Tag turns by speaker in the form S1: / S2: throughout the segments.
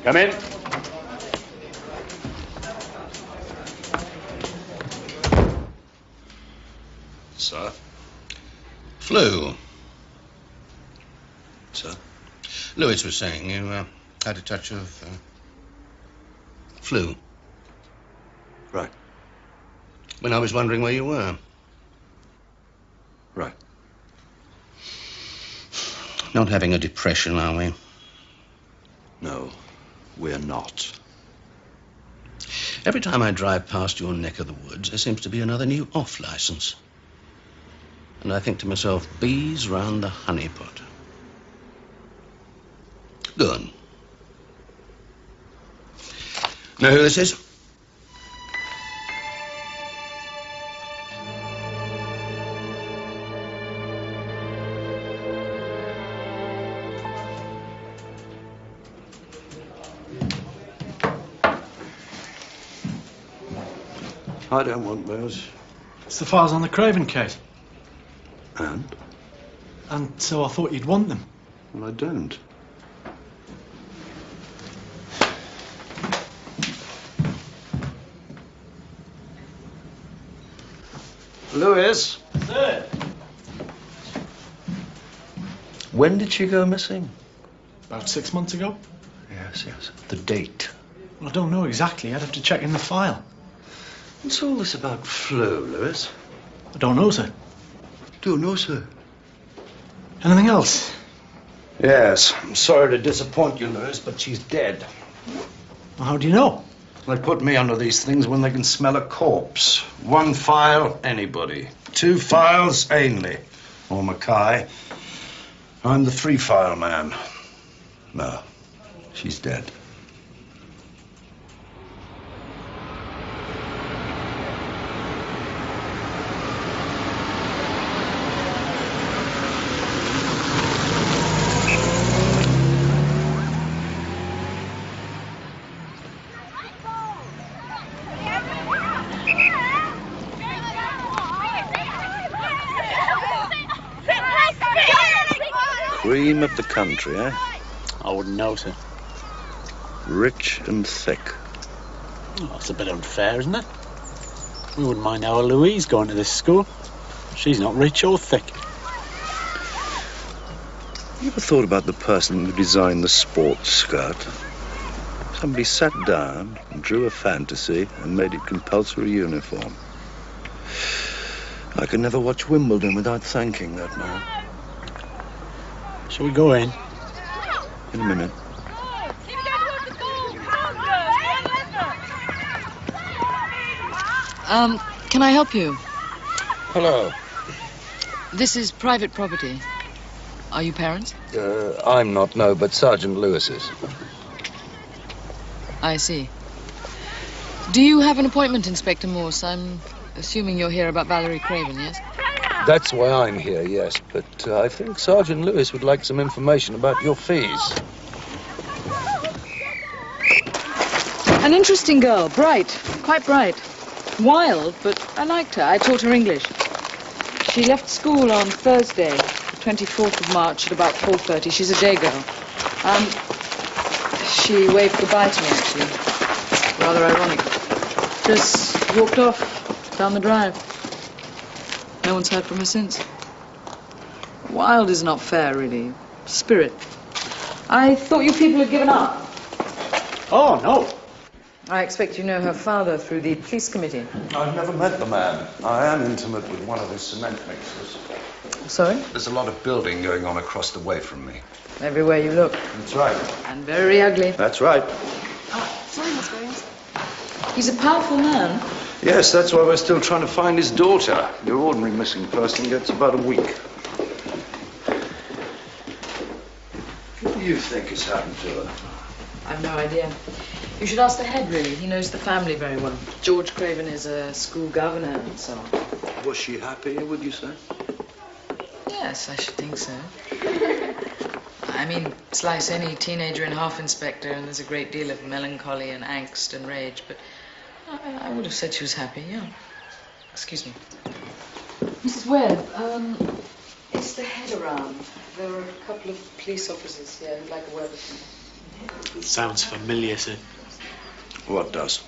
S1: Come in.
S2: Sir?
S3: Flu.
S2: Sir?
S3: Lewis was saying you had a touch of flu.
S2: Right.
S3: When I was wondering where you were.
S2: Right.
S3: Not having a depression, are we?
S2: No, we're not.
S3: Every time I drive past your neck of the woods, there seems to be another new off license. And I think to myself, bees round the honey pot. Good. Know who this is?
S2: I don't want those.
S4: It's the files on the Craven case.
S2: And?
S4: And so I thought you'd want them.
S2: Well, I don't. Lewis?
S4: Sir?
S2: When did she go missing?
S4: About 6 months ago.
S2: Yes, yes. The date.
S4: Well, I don't know exactly. I'd have to check in the file.
S2: What's all this about flu, Lewis?
S4: I don't know, sir.
S2: Don't know, sir.
S4: Anything else?
S2: Yes. I'm sorry to disappoint you, Lewis, but she's dead.
S4: Well, how do you know?
S2: They put me under these things when they can smell a corpse. 1 file, anybody. 2 files, Ainley. Or Mackay. I'm the 3-file man. No, she's dead. Cream of the country, eh?
S4: I wouldn't know, sir.
S2: Rich and thick.
S4: Oh, that's a bit unfair, isn't it? We wouldn't mind our Louise going to this school. She's not rich or thick.
S2: You ever thought about the person who designed the sports skirt? Somebody sat down and drew a fantasy and made it compulsory uniform. I could never watch Wimbledon without thanking that man.
S4: Shall we go in?
S2: In a minute.
S5: Can I help you?
S2: Hello.
S5: This is private property. Are you parents?
S2: I'm not, no, but Sergeant Lewis is.
S5: I see. Do you have an appointment, Inspector Morse? I'm assuming you're here about Valerie Craven, yes?
S2: That's why I'm here, yes, but I think Sergeant Lewis would like some information about your fees.
S5: An interesting girl, bright, quite bright. Wild, but I liked her. I taught her English. She left school on Thursday, the 24th of March at about 4:30. She's a day girl. She waved goodbye to me, actually. Rather ironic. Just walked off down the drive. No one's heard from her since. Wild is not fair, really. Spirit. I thought you people had given up.
S4: Oh, no.
S5: I expect you know her father through the police committee.
S2: I've never met the man. I am intimate with one of his cement mixers.
S5: Sorry?
S2: There's a lot of building going on across the way from me.
S5: Everywhere you look.
S2: That's right.
S5: And very ugly.
S2: That's right.
S5: Sorry, Miss Williams. He's a powerful man.
S2: Yes, that's why we're still trying to find his daughter. Your ordinary missing person gets about a week. What do you think has happened to her?
S5: I've no idea. You should ask the head, really. He knows the family very well. George Craven is a school governor and so on.
S2: Was she happy, would you say?
S5: Yes, I should think so. I mean, slice any teenager in Half Inspector and there's a great deal of melancholy and angst and rage, but I would have said she was happy, yeah. Excuse me. Mrs. Webb, is the head around? There are a couple of police officers here who'd like a word with me.
S4: Sounds familiar, sir.
S2: What does?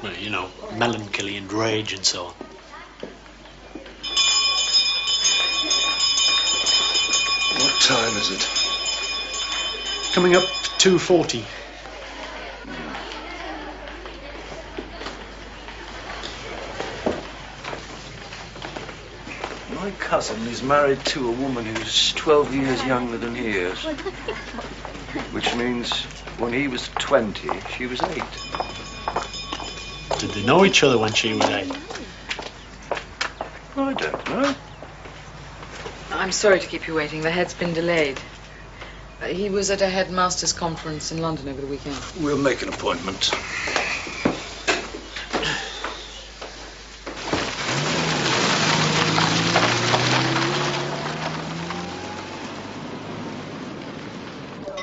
S4: Well, you know, melancholy and rage and so on.
S2: What time is it?
S4: Coming up 2:40.
S2: My cousin is married to a woman who's 12 years younger than he is. Which means when he was 20, she was 8.
S4: Did they know each other when she was 8?
S2: I don't know.
S5: I'm sorry to keep you waiting. The head's been delayed. He was at a headmaster's conference in London over the weekend.
S2: We'll make an appointment.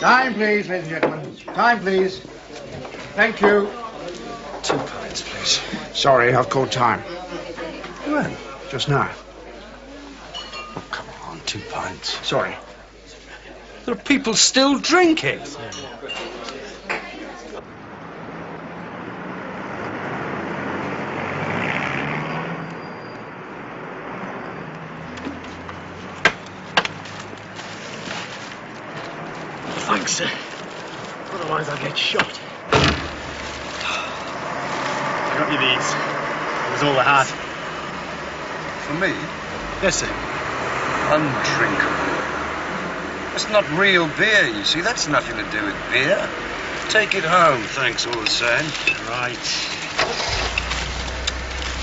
S1: Time, please, ladies and gentlemen. Time, please. Thank you.
S2: 2 pints, please.
S1: Sorry, I've called time.
S2: When?
S1: Just now.
S2: Oh, come on, 2 pints.
S1: Sorry.
S2: There are people still drinking.
S4: Thanks, sir. Otherwise I'll get shot. I got you these. It was all I had.
S2: For me?
S4: Yes, sir.
S2: Undrinkable. It's not real beer, you see. That's nothing to do with beer. Take it home, thanks all the same.
S4: Right.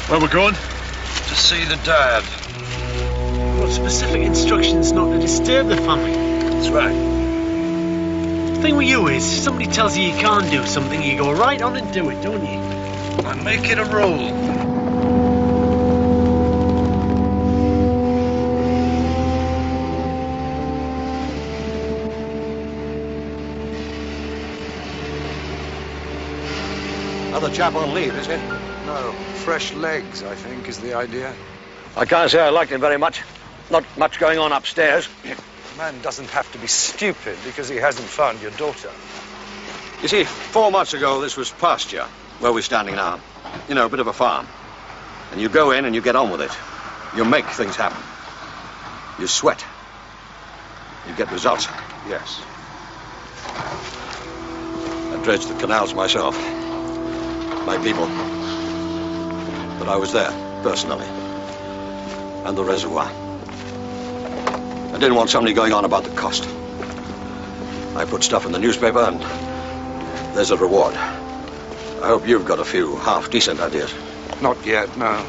S4: Where we're going?
S2: To see the dad.
S4: What specific instructions not to disturb the family?
S2: That's right.
S4: The thing with you is, if somebody tells you you can't do something, you go right on and do it, don't you?
S2: I make it a rule.
S6: Another chap on leave, is it?
S2: No, fresh legs, I think, is the idea.
S6: I can't say I liked him very much. Not much going on upstairs.
S2: A man doesn't have to be stupid because he hasn't found your daughter.
S6: You see, 4 months ago, this was pasture, where we're standing now. You know, a bit of a farm. And you go in and you get on with it. You make things happen. You sweat. You get results.
S2: Yes.
S6: I dredged the canals myself. My people. But I was there, personally. And the reservoir. I didn't want somebody going on about the cost. I put stuff in the newspaper and there's a reward. I hope you've got a few half-decent ideas.
S2: Not yet, no.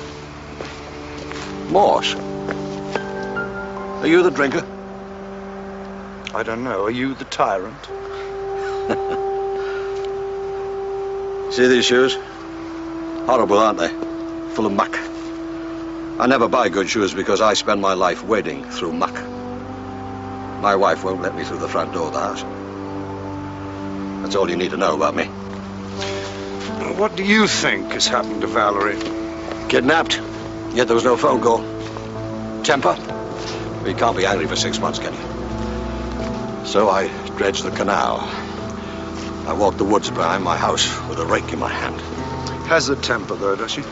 S6: Morse? Are you the drinker?
S2: I don't know. Are you the tyrant?
S6: See these shoes? Horrible, aren't they? Full of muck. I never buy good shoes because I spend my life wading through muck. My wife won't let me through the front door of the house. That's all you need to know about me.
S2: What do you think has happened to Valerie?
S6: Kidnapped, yet there was no phone call. Temper? We can't be angry for 6 months, can you? So I dredged the canal. I walked the woods behind my house with a rake in my hand.
S2: Has a temper, though, does she?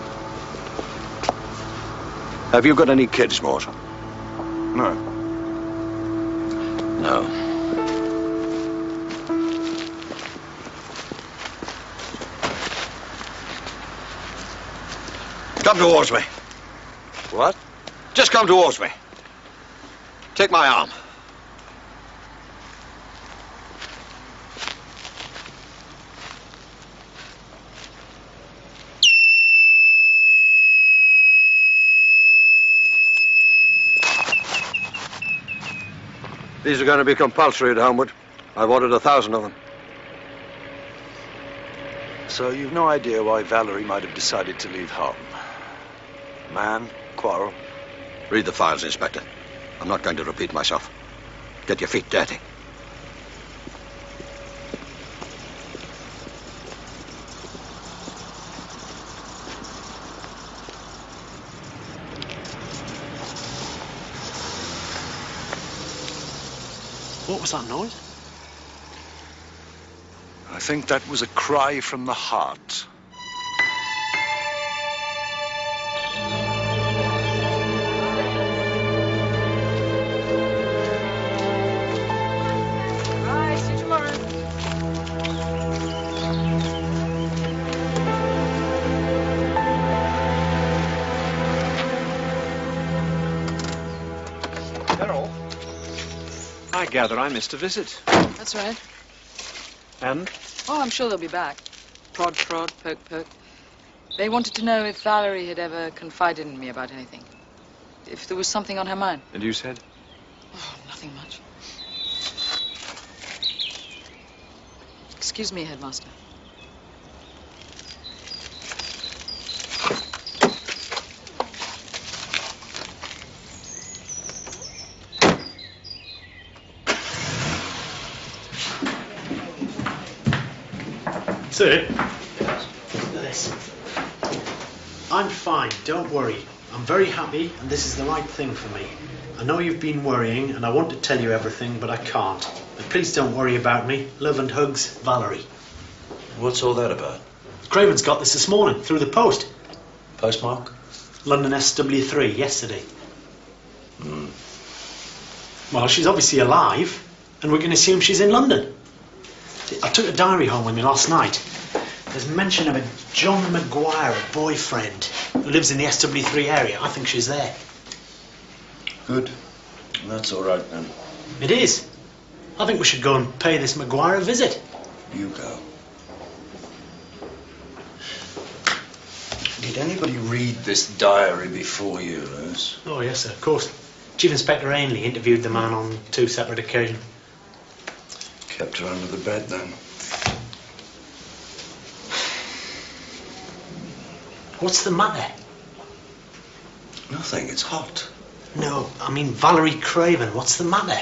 S6: Have you got any kids, Morse?
S2: No.
S6: No. Come towards me.
S2: What?
S6: Just come towards me. Take my arm. These are going to be compulsory at Homewood. I've ordered 1,000 of them.
S2: So you've no idea why Valerie might have decided to leave home? Man, quarrel.
S6: Read the files, Inspector. I'm not going to repeat myself. Get your feet dirty.
S4: What was that noise?
S2: I think that was a cry from the heart.
S5: Bye, see you tomorrow.
S7: Carol, I gather I missed a visit.
S5: That's right.
S7: And?
S5: Oh, I'm sure they'll be back. Prod, prod, poke, poke. They wanted to know if Valerie had ever confided in me about anything. If there was something on her mind.
S7: And you said?
S5: Oh, nothing much. Excuse me, Headmaster.
S8: Sir? Look at this. I'm fine, don't worry. I'm very happy and this is the right thing for me. I know you've been worrying and I want to tell you everything, but I can't. But please don't worry about me. Love and hugs, Valerie.
S3: What's all that about?
S8: Craven's got this morning, through the post.
S3: Postmark?
S8: London SW3, yesterday. Well, she's obviously alive, and we can assume she's in London. I took a diary home with me last night. There's mention of a John Maguire, a boyfriend, who lives in the SW3 area. I think she's there.
S2: Good. That's all right then.
S8: It is. I think we should go and pay this Maguire a visit.
S2: You go. Did anybody read this diary before you, Lewis?
S8: Oh, yes, sir, of course. Chief Inspector Ainley interviewed the man on 2 separate occasions.
S2: Kept her under the bed then.
S8: What's the matter?
S2: Nothing, it's hot.
S8: No, I mean Valerie Craven. What's the matter?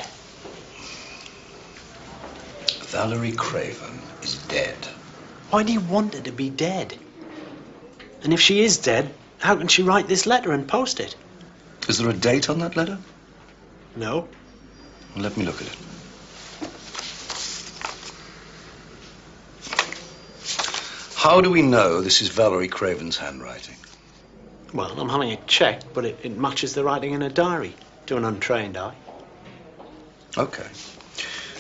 S2: Valerie Craven is dead.
S8: Why do you want her to be dead? And if she is dead, how can she write this letter and post it?
S2: Is there a date on that letter?
S8: No.
S2: Well, let me look at it. How do we know this is Valerie Craven's handwriting?
S8: Well, I'm having it checked, but it matches the writing in a diary to an untrained eye.
S2: Okay.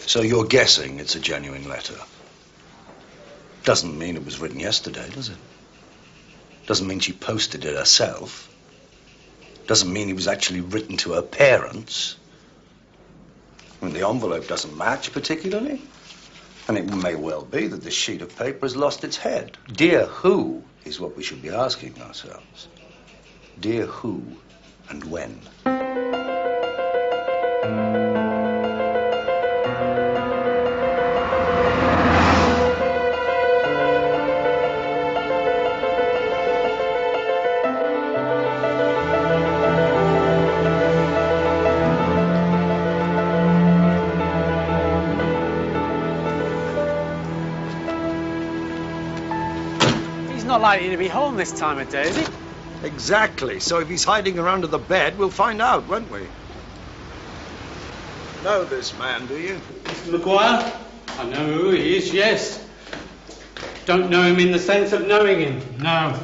S2: So you're guessing it's a genuine letter. Doesn't mean it was written yesterday, does it? Doesn't mean she posted it herself. Doesn't mean it was actually written to her parents. I mean, the envelope doesn't match particularly. And it may well be that this sheet of paper has lost its head. Dear who is what we should be asking ourselves. Dear who and when?
S9: Not likely to be home this time of day, is he?
S2: Exactly. So if he's hiding around under the bed, we'll find out, won't we? Know this man, do you?
S9: Mr. Maguire? I know who he is, yes. Don't know him in the sense of knowing him, no.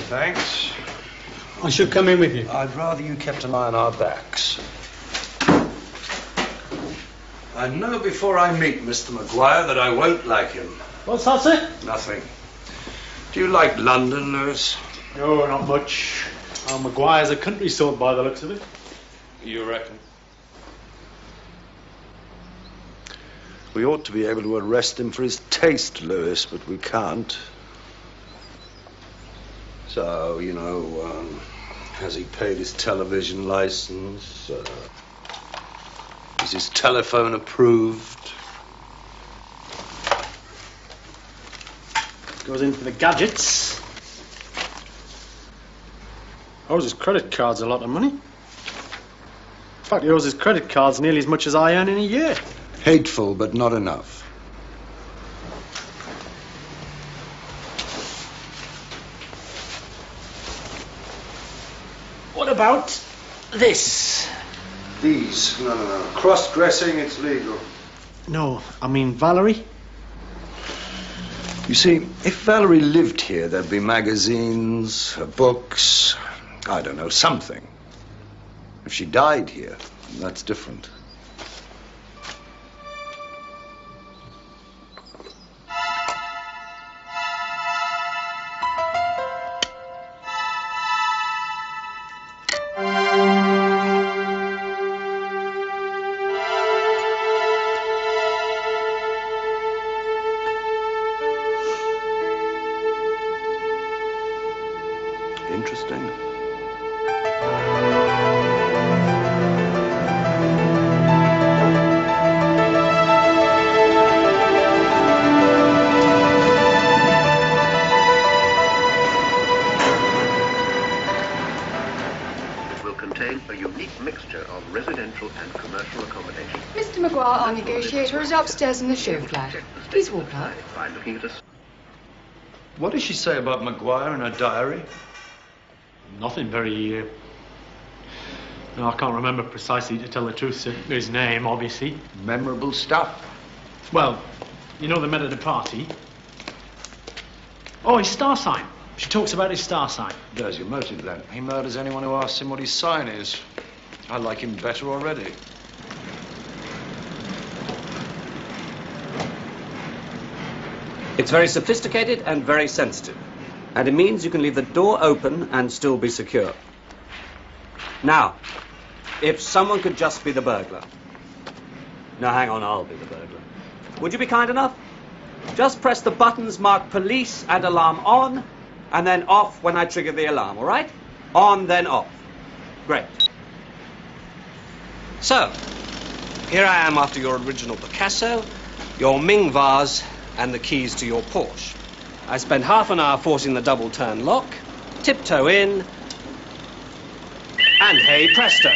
S2: Thanks.
S9: I should come in with you.
S2: I'd rather you kept an eye on our backs. I know before I meet Mr. Maguire that I won't like him.
S9: What's that, sir?
S2: Nothing. Do you like London, Lewis?
S9: No, not much. Oh, Maguire's a country sort by the looks of it.
S2: You reckon? We ought to be able to arrest him for his taste, Lewis, but we can't. So, you know, has he paid his television license? Is his telephone approved?
S9: Goes in for the gadgets. Owes his credit cards a lot of money. In fact, he owes his credit cards nearly as much as I earn in a year.
S2: Hateful, but not enough.
S9: What about this?
S2: These? No. Cross-dressing, it's legal.
S8: No, I mean Valerie.
S2: You see, if Valerie lived here, there'd be magazines, books, I don't know, something. If she died here, that's different. Interesting.
S10: It will contain a unique mixture of residential and commercial accommodation.
S11: Mr. Maguire, our negotiator, is upstairs in the show flat. Please walk up.
S10: By looking at us.
S2: What does she say about Maguire in her diary?
S9: Nothing very... No, I can't remember precisely, to tell the truth. His name, obviously.
S2: Memorable stuff.
S9: Well, you know they met at a party. Oh, his star sign. She talks about his star sign.
S2: There's your motive, then. He murders anyone who asks him what his sign is. I like him better already.
S12: It's very sophisticated and very sensitive. And it means you can leave the door open and still be secure. Now, if someone could just be the burglar. No, hang on, I'll be the burglar. Would you be kind enough? Just press the buttons marked police and alarm on, and then off when I trigger the alarm, all right? On, then off. Great. So, here I am after your original Picasso, your Ming vase, and the keys to your Porsche. I spend half an hour forcing the double turn lock, tiptoe in, and hey presto.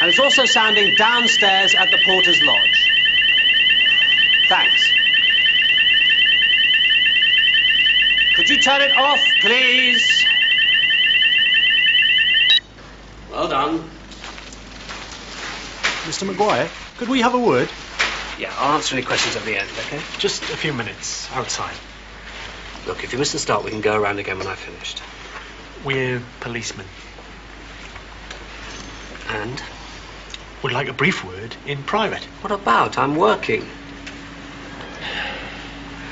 S12: And it's also sounding downstairs at the porter's lodge. Thanks. Could you turn it off, please? Well done.
S8: Mr. Maguire, could we have a word?
S12: Yeah, I'll answer any questions at the end, okay?
S8: Just a few minutes outside.
S12: Look, if you miss the start, we can go around again when I've finished.
S8: We're policemen.
S12: And?
S8: Would like a brief word in private.
S12: What about? I'm working.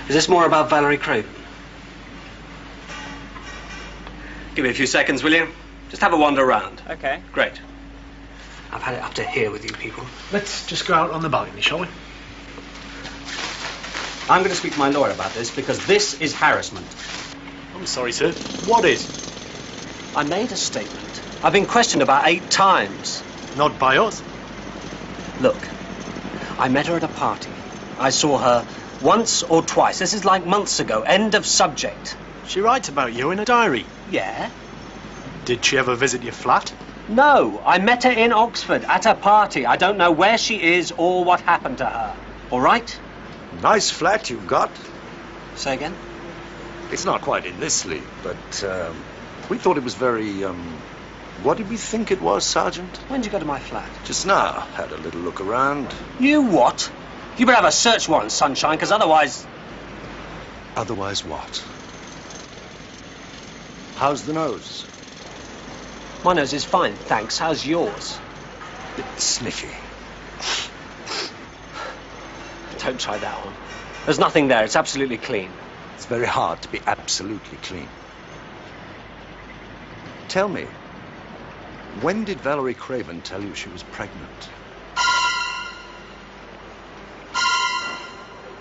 S12: Is this more about Valerie Craven? Give me a few seconds, will you? Just have a wander around.
S13: Okay.
S12: Great. I've had it up to here with you people.
S8: Let's just go out on the balcony, shall we?
S12: I'm going to speak to my lawyer about this because this is harassment.
S8: I'm sorry, sir. What is?
S12: I made a statement. I've been questioned about 8 times.
S8: Not by us.
S12: Look, I met her at a party. I saw her once or twice. This is like months ago. End of subject.
S8: She writes about you in a diary.
S12: Yeah?
S8: Did she ever visit your flat?
S12: No, I met her in Oxford at a party. I don't know where she is or what happened to her. All right?
S2: Nice flat you've got.
S12: Say again?
S2: It's not quite in this league, but we thought it was very, what did we think it was, Sergeant?
S12: When did you go to my flat?
S2: Just now. Had a little look around.
S12: You what? You better have a search warrant, Sunshine, because otherwise...
S2: Otherwise what? How's the nose?
S12: My nose is fine, thanks. How's yours?
S2: Bit sniffy.
S12: Don't try that one. There's nothing there. It's absolutely clean.
S2: It's very hard to be absolutely clean. Tell me, when did Valerie Craven tell you she was pregnant?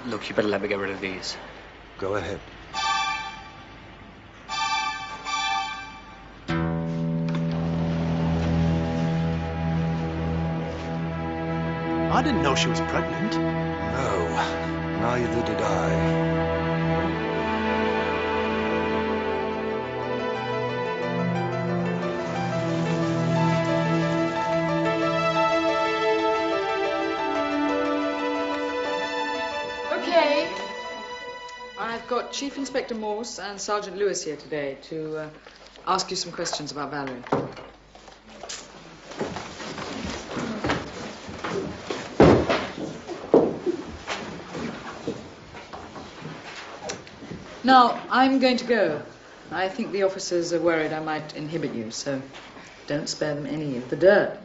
S12: Look, you better let me get rid of these.
S2: Go ahead.
S8: I didn't know she was pregnant.
S2: No, neither did I.
S5: Okay. I've got Chief Inspector Morse and Sergeant Lewis here today to ask you some questions about Valerie. Now, I'm going to go. I think the officers are worried I might inhibit you, so don't spare them any of the dirt.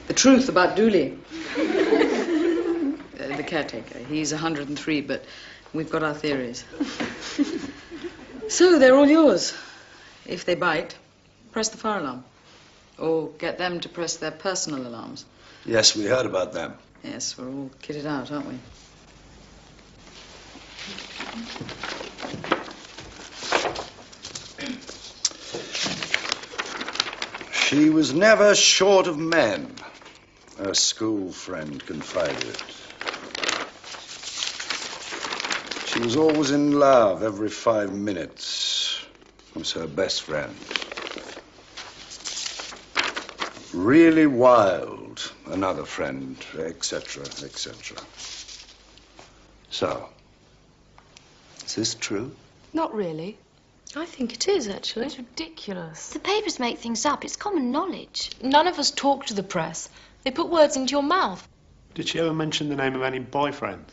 S5: The truth about Dooley. The caretaker. He's 103, but we've got our theories. So they're all yours. If they bite, press the fire alarm. Or get them to press their personal alarms.
S2: Yes, we heard about them.
S5: Yes, we're all kitted out, aren't we?
S2: She was never short of men, her school friend confided. She was always in love every 5 minutes. Was her best friend. Really wild, another friend, etc., etc. So, is this true?
S13: Not really.
S14: I think it is, actually.
S13: It's ridiculous.
S14: The papers make things up. It's common knowledge.
S13: None of us talk to the press. They put words into your mouth.
S8: Did she ever mention the name of any boyfriend?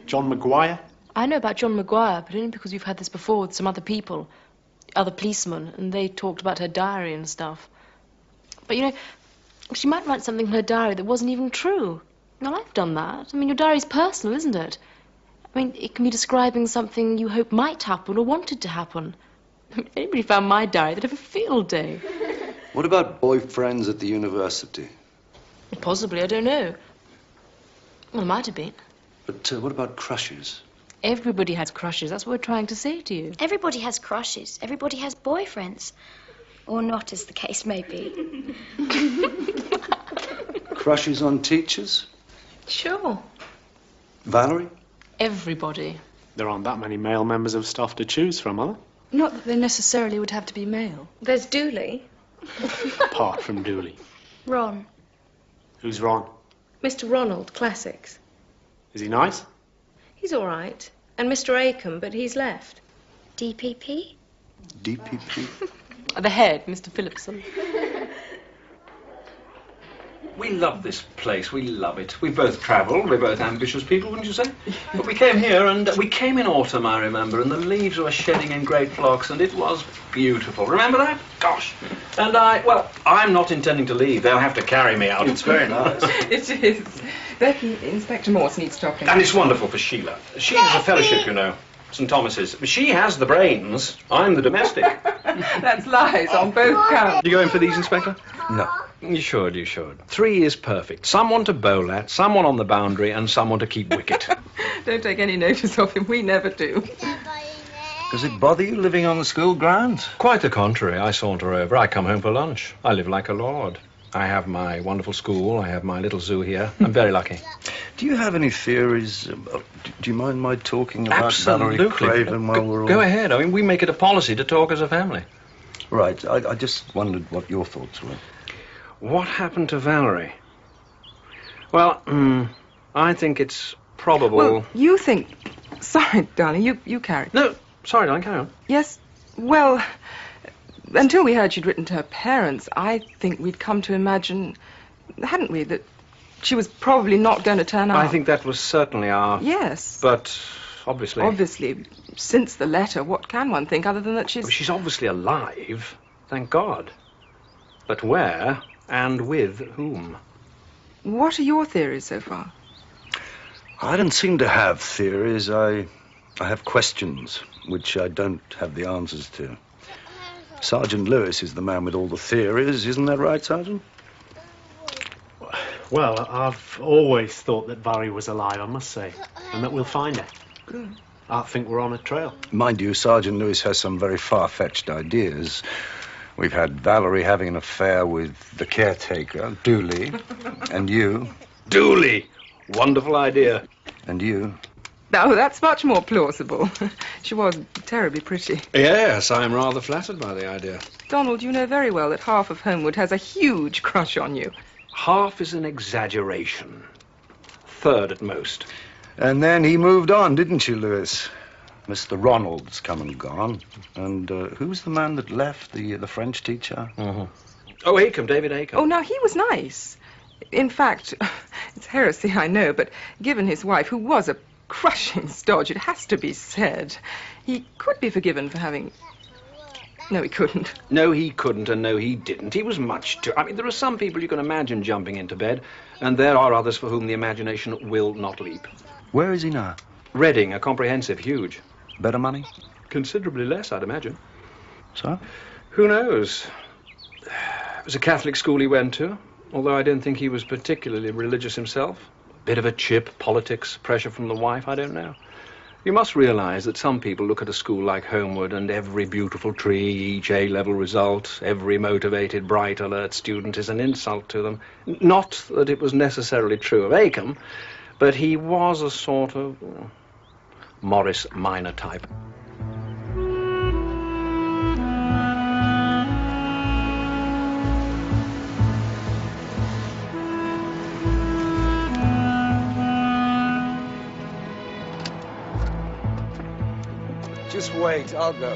S8: John Maguire?
S13: I know about John Maguire, but only because we've had this before with some other people, other policemen, and they talked about her diary and stuff. But, you know, she might write something in her diary that wasn't even true. Well, I've done that. I mean, your diary's personal, isn't it? I mean, it can be describing something you hope might happen or wanted to happen. If anybody found my diary, they'd have a field day.
S2: What about boyfriends at the university?
S13: Possibly, I don't know. Well, it might have been.
S2: But what about crushes?
S13: Everybody has crushes. That's what we're trying to say to you.
S14: Everybody has crushes. Everybody has boyfriends. Or not, as the case may be.
S2: Crushes on teachers?
S13: Sure.
S2: Valerie?
S13: Everybody.
S8: There aren't that many male members of staff to choose from, are there?
S13: Not that they necessarily would have to be male.
S11: There's Dooley.
S8: Apart from Dooley.
S14: Ron.
S8: Who's Ron?
S11: Mr. Ronald, Classics.
S8: Is he nice?
S11: He's all right. And Mr. Acombe, but he's left.
S14: DPP?
S2: DPP?
S13: The head, Mr. Phillipson.
S7: We love this place. We love it. We both travel. We're both ambitious people, wouldn't you say? But we came here, and we came in autumn, I remember, and the leaves were shedding in great flocks, and it was beautiful. Remember that? Gosh. And well, I'm not intending to leave. They'll have to carry me out.
S2: It's very nice.
S15: It is. Becky, Inspector Morse needs talking.
S7: And it's wonderful for Sheila. She has a fellowship, you know. St. Thomas's. She has the brains. I'm the domestic.
S15: That's lies on both counts.
S7: You go in for these, Inspector?
S2: No.
S7: You should, you should. 3 is perfect. Someone to bowl at, someone on the boundary, and someone to keep wicket.
S15: Don't take any notice of him. We never do.
S2: Does it bother you living on the school grounds?
S7: Quite the contrary. I saunter over. I come home for lunch. I live like a lord. I have my wonderful school. I have my little zoo here. I'm very lucky.
S2: Do you have any theories? Do you mind my talking about
S7: Absolutely.
S2: Valerie Craven while we're all...
S7: Go ahead. I mean, we make it a policy to talk as a family.
S2: Right. I just wondered what your thoughts were.
S7: What happened to Valerie? Well, I think it's probable...
S15: Well, you think... Sorry, darling, you carry.
S7: No, sorry, darling, carry on.
S15: Yes, well, until we heard she'd written to her parents, I think we'd come to imagine, hadn't we, that she was probably not going to turn up.
S7: I think that was certainly our...
S15: Yes.
S7: But, obviously...
S15: Obviously, since the letter, what can one think other than that she's...
S7: Well, she's obviously alive, thank God. But where and with whom?
S15: What are your theories so far?
S2: I don't seem to have theories. I have questions, which I don't have the answers to. Sergeant Lewis is the man with all the theories, isn't that right, Sergeant?
S8: Well, I've always thought that Valerie was alive, I must say, and that we'll find her.
S15: Good.
S8: I think we're on a trail.
S2: Mind you, Sergeant Lewis has some very far-fetched ideas. We've had Valerie having an affair with the caretaker, Dooley, and you.
S7: Dooley! Wonderful idea.
S2: And you.
S15: Oh, that's much more plausible. She was terribly pretty.
S7: Yes, I'm rather flattered by the idea.
S15: Donald, you know very well that half of Homewood has a huge crush on you.
S7: Half is an exaggeration. Third at most.
S2: And then he moved on, didn't you, Lewis? Mr. Ronald's come and gone. And who's the man that left, the French teacher?
S7: Mm-hmm. Oh, Acombe, David Acombe.
S15: Oh, now, he was nice. In fact, it's heresy, I know, but given his wife, who was a crushing stodge, it has to be said. He could be forgiven for having... No, he couldn't.
S7: No, he couldn't, and no, he didn't. He was much too... I mean, there are some people you can imagine jumping into bed, and there are others for whom the imagination will not leap.
S2: Where is he now?
S7: Reading, a comprehensive, huge.
S2: Better money?
S7: Considerably less, I'd imagine.
S2: So?
S7: Who knows? It was a Catholic school he went to, although I don't think he was particularly religious himself. Bit of a chip, politics, pressure from the wife, I don't know. You must realize that some people look at a school like Homewood and every beautiful tree, each A-level result, every motivated, bright, alert student is an insult to them. Not that it was necessarily true of Acomb, but he was a sort of Morris Minor type.
S2: Just wait, I'll go.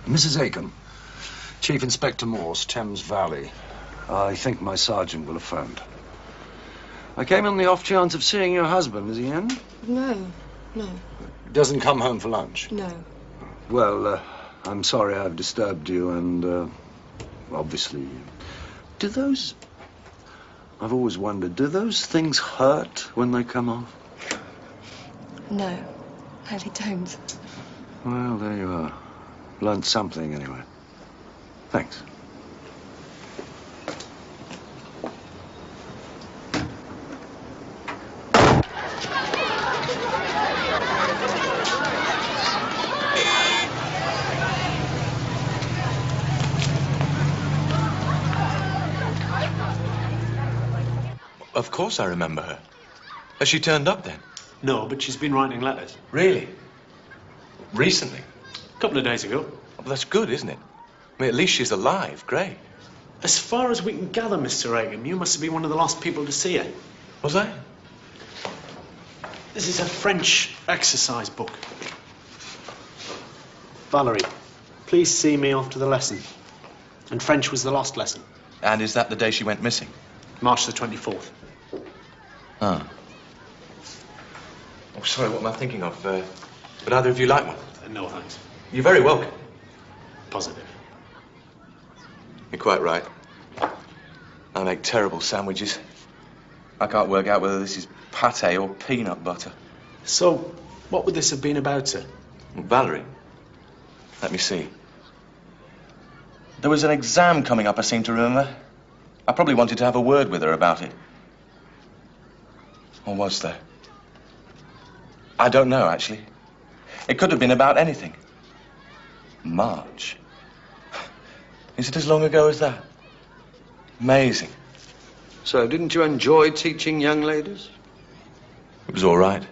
S2: Mrs. Acomb, Chief Inspector Morse, Thames Valley. I think my sergeant will have phoned. I came on the off chance of seeing your husband. Is he in?
S11: No, no,
S2: Doesn't come home for lunch?
S11: no.
S2: Well, I'm sorry I've disturbed you, and obviously... Do those... I've always wondered, do those things hurt when they come off?
S11: No, they don't.
S2: Well, there you are. Learned something, anyway. Thanks.
S16: Of course I remember her. Has she turned up then?
S8: No, but she's been writing letters.
S16: Really? Recently?
S8: A couple of days ago.
S16: Well, that's good, isn't it? I mean, at least she's alive. Great.
S8: As far as we can gather, Mr. Acomb, you must have been one of the last people to see her.
S16: Was I?
S8: This is a French exercise book. Valerie, please see me after the lesson. And French was the last lesson.
S16: And is that the day she went missing?
S8: March the 24th.
S16: Oh. Oh, sorry, what am I thinking of? Would either of you like one?
S8: No, thanks.
S16: You're very welcome.
S8: Positive.
S16: You're quite right. I make terrible sandwiches. I can't work out whether this is pate or peanut butter.
S8: So, what would this have been about, sir?
S16: Valerie. Let me see. There was an exam coming up, I seem to remember. I probably wanted to have a word with her about it. Or was there? I don't know, actually. It could have been about anything. March. Is it as long ago as that? Amazing.
S2: So, didn't you enjoy teaching young ladies?
S16: It was all right.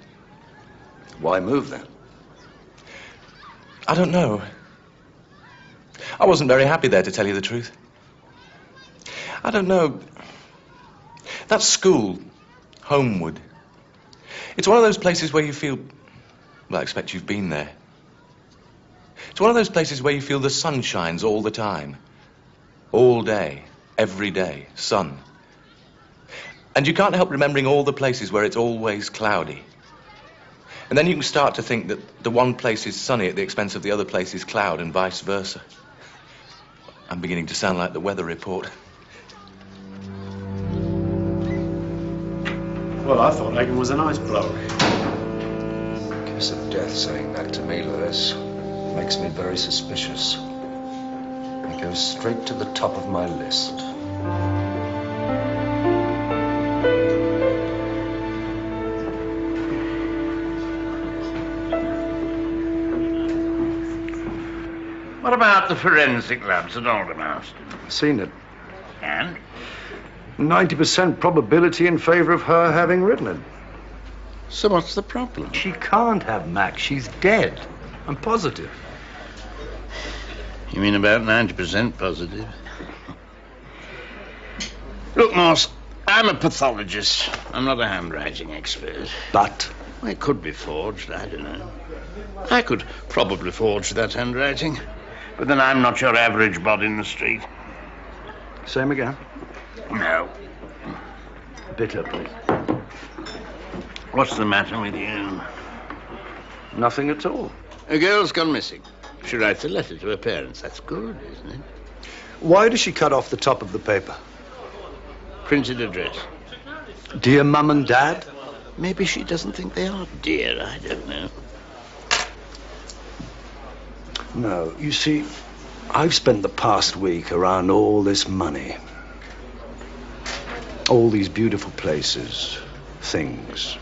S2: Why move then?
S16: I don't know. I wasn't very happy there, to tell you the truth. I don't know. That school, Homewood, it's one of those places where you feel... Well, I expect you've been there. It's one of those places where you feel the sun shines all the time. All day, every day, sun. And you can't help remembering all the places where it's always cloudy. And then you can start to think that the one place is sunny at the expense of the other place is cloud, and vice versa. I'm beginning to sound like the weather report.
S8: Well, I thought Acomb was a nice bloke.
S2: Kiss of death saying that to me, Lewis. Makes me very suspicious. He goes straight to the top of my list.
S17: What about the forensic labs at Aldermaston?
S2: Seen it.
S17: And?
S2: 90% probability in favor of her having written it.
S17: So what's the problem?
S2: She can't have Mac. She's dead. I'm positive.
S17: You mean about 90% positive? Look, Morse, I'm a pathologist. I'm not a handwriting expert.
S2: But?
S17: Well, it could be forged, I don't know. I could probably forge that handwriting. But then I'm not your average bod in the street.
S2: Same again?
S17: No.
S2: Bitter, please.
S17: What's the matter with you?
S2: Nothing at all.
S17: A girl's gone missing. She writes a letter to her parents. That's good, isn't it?
S2: Why does she cut off the top of the paper?
S17: Printed address.
S2: Dear Mum and Dad?
S17: Maybe she doesn't think they are dear. I don't know.
S2: No, you see, I've spent the past week around all this money. All these beautiful places, things.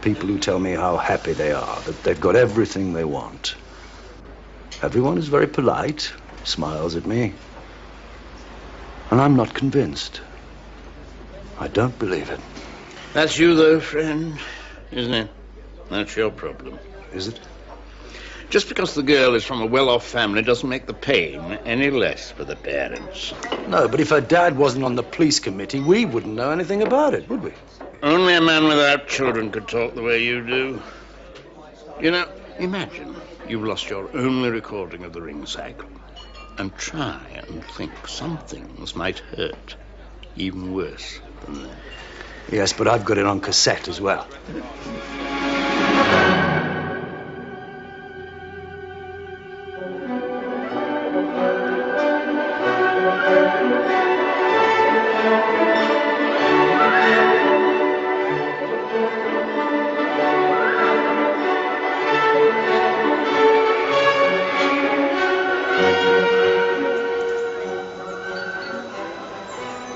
S2: People who tell me how happy they are, that they've got everything they want. Everyone is very polite, smiles at me. And I'm not convinced. I don't believe it.
S17: That's you, though, friend, isn't it? That's your problem.
S2: Is it?
S17: Just because the girl is from a well-off family doesn't make the pain any less for the parents.
S2: No, but if her dad wasn't on the police committee, we wouldn't know anything about it, would we?
S17: Only a man without children could talk the way you do. You know, imagine you've lost your only recording of the ring cycle. And try and think some things might hurt even worse than that.
S2: Yes, but I've got it on cassette as well.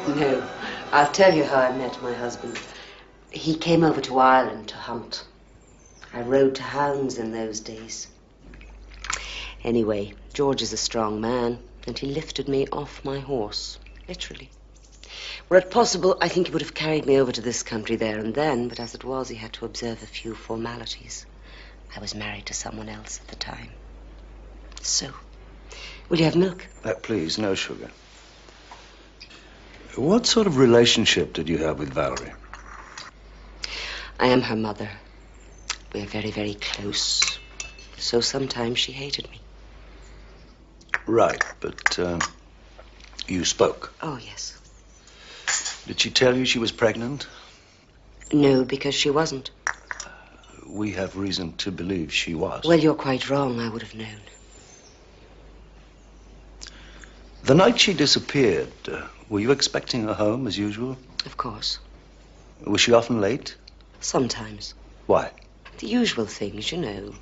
S18: No, I'll tell you how I met my husband. He came over to Ireland to hunt. I rode to hounds in those days. Anyway, George is a strong man, and he lifted me off my horse, literally. Were it possible, I think he would have carried me over to this country there and then, but as it was, he had to observe a few formalities. I was married to someone else at the time. So, will you have milk?
S2: Please, no sugar. What sort of relationship did you have with Valerie?
S18: I am her mother. We're very, very close. So sometimes she hated me.
S2: Right, but you spoke.
S18: Oh, yes.
S2: Did she tell you she was pregnant?
S18: No, because she wasn't.
S2: We have reason to believe she was.
S18: Well, you're quite wrong. I would have known.
S2: The night she disappeared, were you expecting her home as usual?
S18: Of course.
S2: Was she often late?
S18: Sometimes.
S2: Why?
S18: The usual things, you know.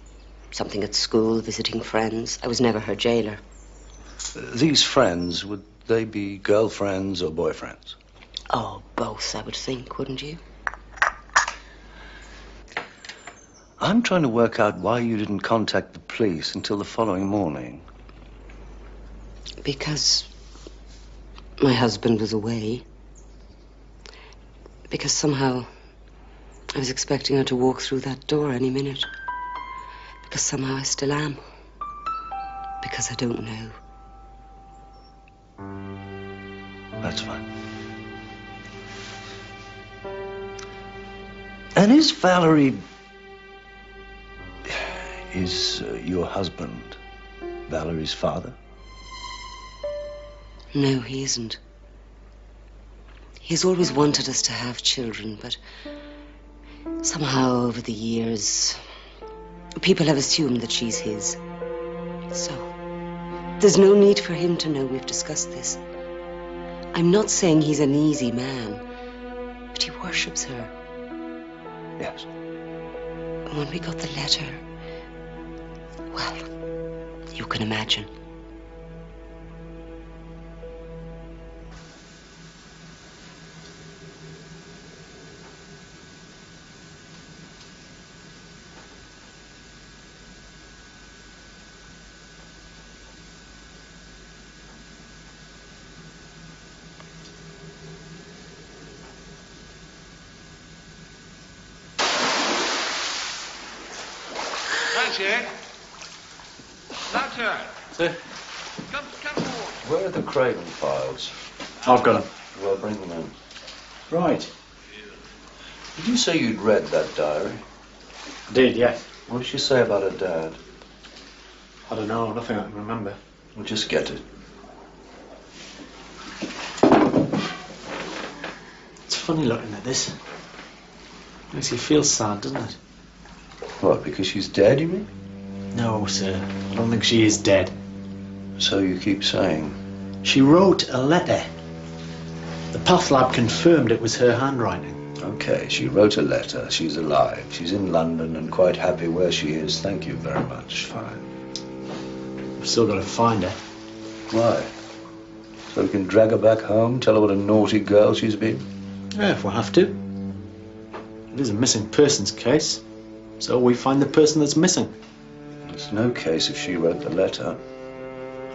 S18: Something at school, visiting friends. I was never her jailer.
S2: These friends, would they be girlfriends or boyfriends?
S18: Oh, both, I would think, wouldn't you?
S2: I'm trying to work out why you didn't contact the police until the following morning.
S18: Because my husband was away. Because somehow I was expecting her to walk through that door any minute. Because somehow I still am. Because I don't know.
S2: That's fine. And is Valerie... Is your husband Valerie's father?
S18: No, he isn't. He's always wanted us to have children, but somehow over the years, people have assumed that she's his. So, there's no need for him to know we've discussed this. I'm not saying he's an easy man, but he worships her.
S2: Yes.
S18: And when we got the letter, well, you can imagine.
S1: That's it. That's it.
S2: Sir?
S1: Come forward.
S2: Where are the Craven files?
S7: I've got them.
S2: Well, bring them in.
S7: Right.
S2: Did you say you'd read that diary?
S7: I did, yes.
S2: What did she say about her dad?
S7: I don't know, nothing I can remember.
S2: Well, just get it.
S7: It's funny looking at this. Makes you feel sad, doesn't it?
S2: What, because she's dead, you mean?
S7: No, sir. I don't think she is dead.
S2: So you keep saying?
S7: She wrote a letter. The Path Lab confirmed it was her handwriting.
S2: Okay, she wrote a letter. She's alive. She's in London and quite happy where she is. Thank you very much. Fine.
S7: We've still got to find her.
S2: Why? So we can drag her back home, tell her what a naughty girl she's been?
S7: Yeah, if we have to. It is a missing persons case, so we find the person that's missing.
S2: It's no case if she wrote the letter.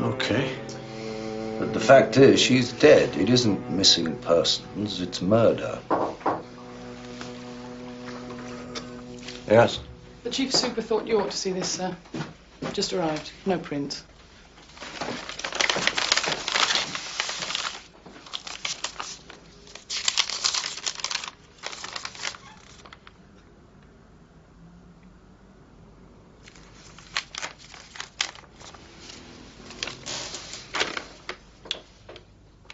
S7: Okay.
S2: But the fact is, she's dead. It isn't missing persons, it's murder. Yes?
S19: The Chief Super thought you ought to see this, sir. Just arrived. No print.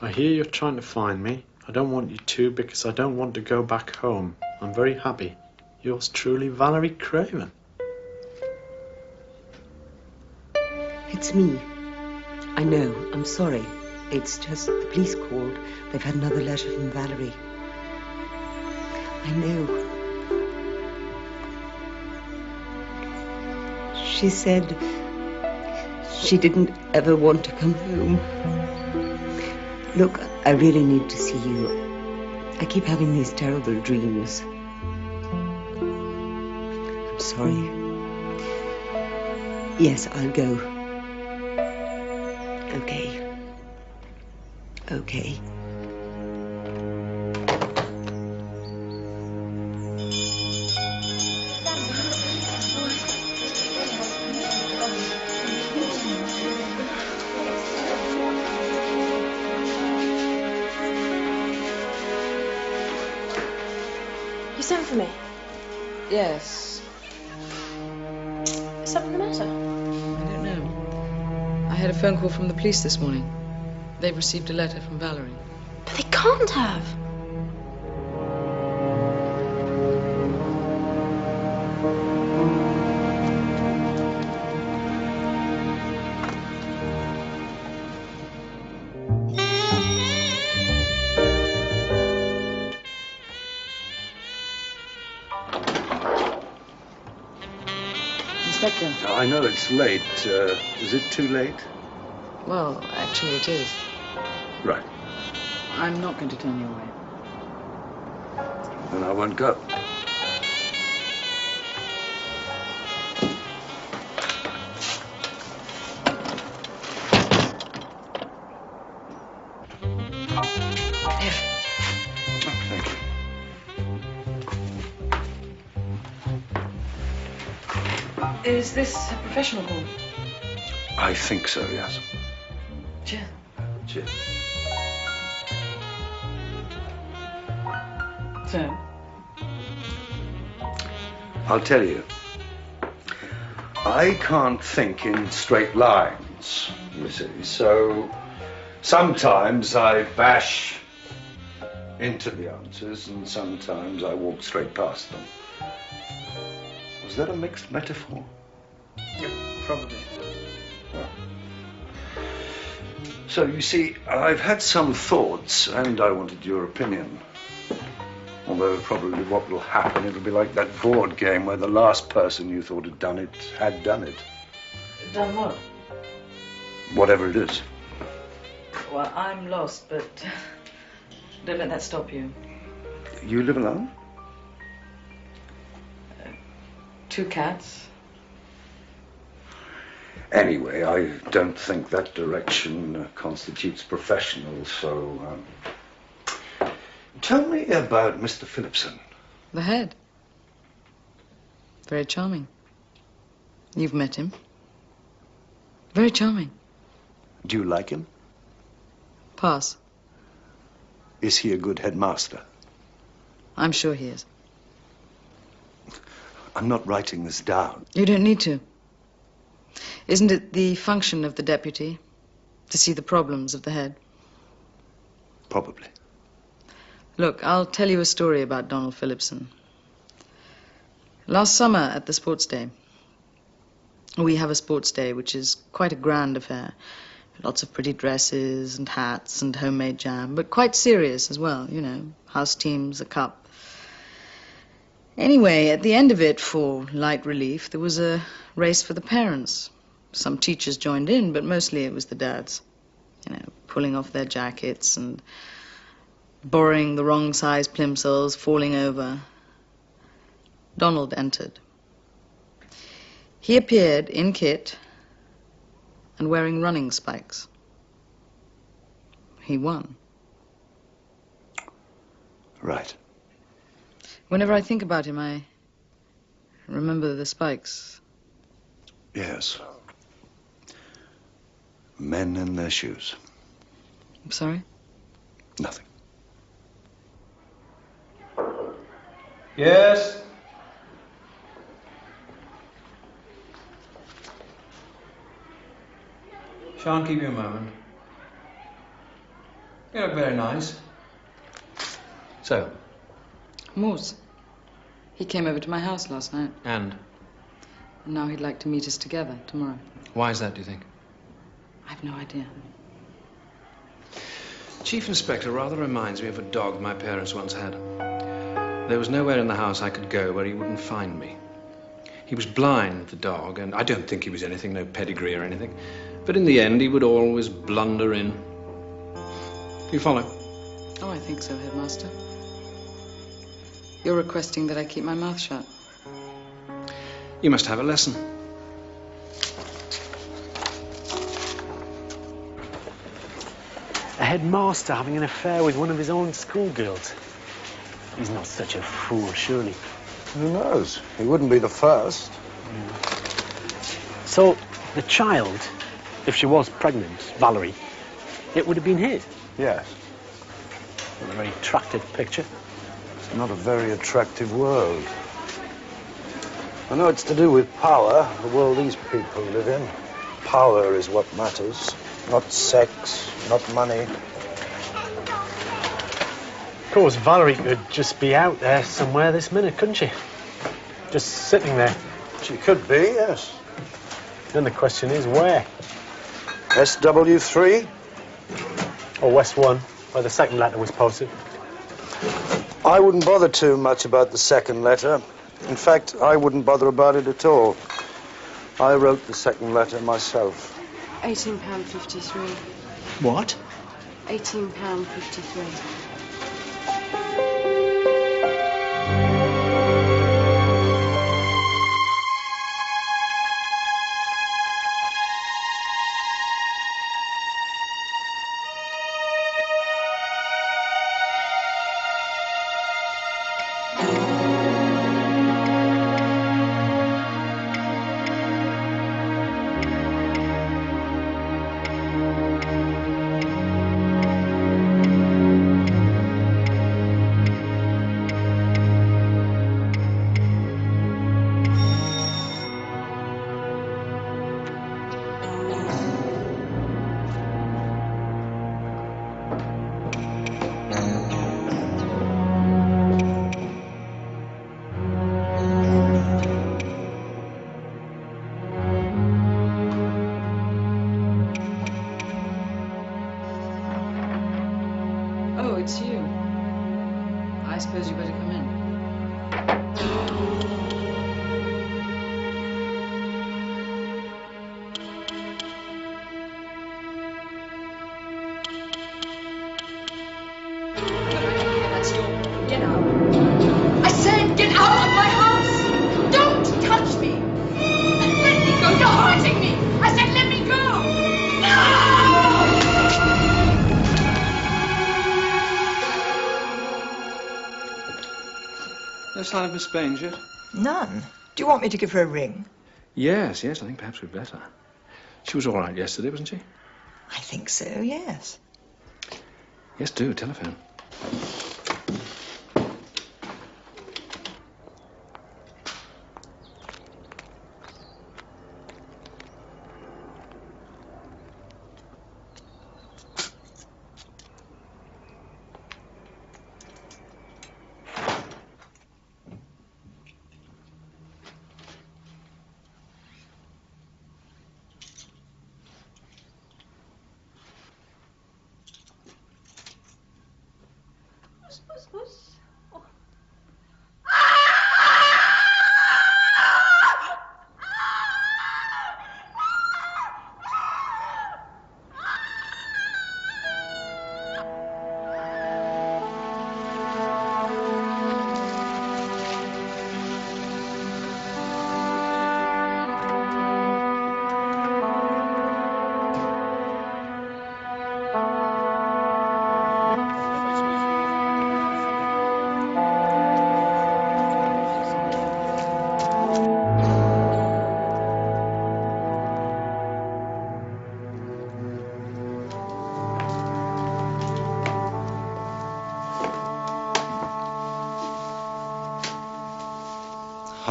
S7: I hear you're trying to find me. I don't want you to because I don't want to go back home. I'm very happy. Yours truly, Valerie Craven.
S18: It's me. I know. I'm sorry. It's just the police called. They've had another letter from Valerie. I know. She said she didn't ever want to come home. Look, I really need to see you. I keep having these terrible dreams. I'm sorry. Yes, I'll go. Okay. Okay.
S13: You sent for me?
S5: Yes.
S13: Is something the matter?
S5: I don't know. I had a phone call from the police this morning. They've received a letter from Valerie.
S13: But they can't have.
S5: Inspector.
S2: I know it's late. Is it too late?
S5: Well, actually it is.
S2: Right.
S5: I'm not going to turn you away.
S2: Then I won't go. Thank you.
S19: Is this a professional call?
S2: I think so, yes.
S19: Cheers.
S2: Cheers.
S19: So,
S2: I'll tell you. I can't think in straight lines, you see, so sometimes I bash into the answers and sometimes I walk straight past them. Was that a mixed metaphor?
S7: Yep, probably.
S2: Well. So, you see, I've had some thoughts and I wanted your opinion. Although probably what will happen, it'll be like that board game where the last person you thought had done it had done it.
S5: Done what?
S2: Whatever it is.
S5: Well, I'm lost, but don't let that stop you.
S2: You live alone?
S5: 2 cats.
S2: Anyway, I don't think that direction constitutes professional, so... Tell me about Mr. Phillipson.
S5: The head. Very charming. You've met him. Very charming.
S2: Do you like him?
S5: Pass.
S2: Is he a good headmaster?
S5: I'm sure he is.
S2: I'm not writing this down.
S5: You don't need to. Isn't it the function of the deputy to see the problems of the head?
S2: Probably.
S5: Look, I'll tell you a story about Donald Phillipson. Last summer at the sports day, we have a sports day which is quite a grand affair. Lots of pretty dresses and hats and homemade jam, but quite serious as well, you know, house teams, a cup. Anyway, at the end of it, for light relief, there was a race for the parents. Some teachers joined in, but mostly it was the dads. You know, pulling off their jackets and borrowing the wrong size plimsolls, falling over. Donald entered. He appeared in kit and wearing running spikes. He won.
S2: Right.
S5: Whenever I think about him, I remember the spikes.
S2: Yes. Men in their shoes.
S5: I'm sorry?
S2: Nothing.
S7: Yes? Shan't keep you a moment. You look very nice. So?
S5: Morse. He came over to my house last night.
S7: And?
S5: And now he'd like to meet us together tomorrow.
S7: Why is that, do you think?
S5: I've no idea.
S7: Chief Inspector rather reminds me of a dog my parents once had. There was nowhere in the house I could go where he wouldn't find me. He was blind, the dog, and I don't think he was anything, no pedigree or anything. But in the end, he would always blunder in. Do you follow?
S5: Oh, I think so, Headmaster. You're requesting that I keep my mouth shut.
S7: You must have a lesson.
S8: A headmaster having an affair with one of his own schoolgirls. He's not such a fool, surely.
S2: Who knows? He wouldn't be the first.
S8: So, the child, if she was pregnant, Valerie, it would have been his?
S2: Yes.
S8: A very attractive picture.
S2: It's not a very attractive world. I know it's to do with power, the world these people live in. Power is what matters, not sex, not money.
S8: Of course, Valerie could just be out there somewhere this minute, couldn't she? Just sitting there.
S2: She could be, yes.
S8: Then the question is, where?
S2: SW3?
S8: Or West 1, where the second letter was posted.
S2: I wouldn't bother too much about the second letter. In fact, I wouldn't bother about it at all. I wrote the second letter myself.
S11: £18.53.
S8: What?
S11: £18.53. Oh, it's you. I suppose you better come in. That's your... Get out. I said get out of my house! Don't touch me! Let me go! You're hurting me! I said let me go!
S7: No sign of Miss Baines yet?
S20: None. Do you want me to give her a ring?
S7: Yes, I think perhaps we'd better. She was all right yesterday, wasn't she?
S20: I think so, yes.
S7: Yes, do, telephone.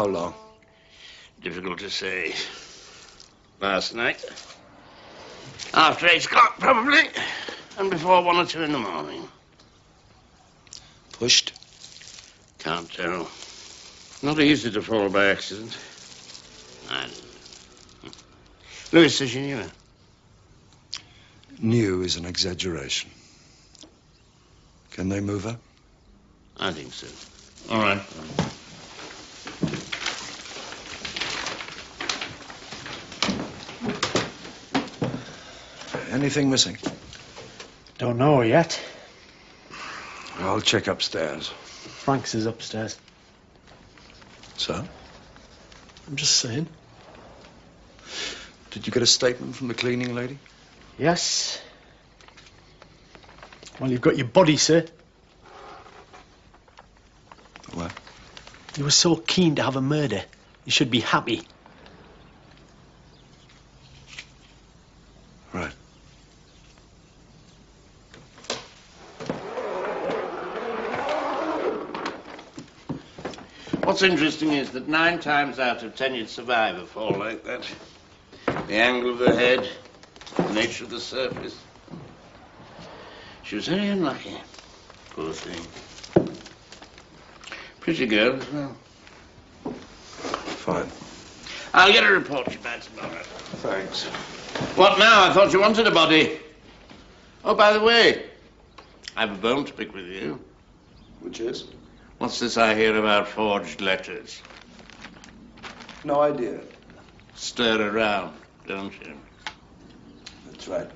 S2: long?
S17: Difficult to say. Last night. After 8 o'clock, probably. And before 1 or 2 in the morning.
S2: Pushed?
S17: Can't tell. Not easy to fall by accident. I don't know. Louis says you knew her.
S2: New is an exaggeration. Can they move her?
S17: I think so. All right.
S2: Anything missing?
S9: Don't know yet.
S2: I'll check upstairs.
S9: Frank's is upstairs.
S2: So?
S9: I'm just saying.
S2: Did you get a statement from the cleaning lady?
S9: Yes. Well, you've got your body, sir.
S2: What?
S9: You were so keen to have a murder. You should be happy.
S2: Right.
S17: What's interesting is that 9 times out of 10 you'd survive a fall like that. The angle of the head, the nature of the surface. She was very unlucky, poor thing. Pretty girl as well.
S2: Fine.
S17: I'll get a report you by tomorrow.
S2: Thanks.
S17: What now? I thought you wanted a body. Oh, by the way, I have a bone to pick with you.
S2: Which is?
S17: What's this I hear about forged letters?
S2: No idea.
S17: Stir around, don't you?
S2: That's right.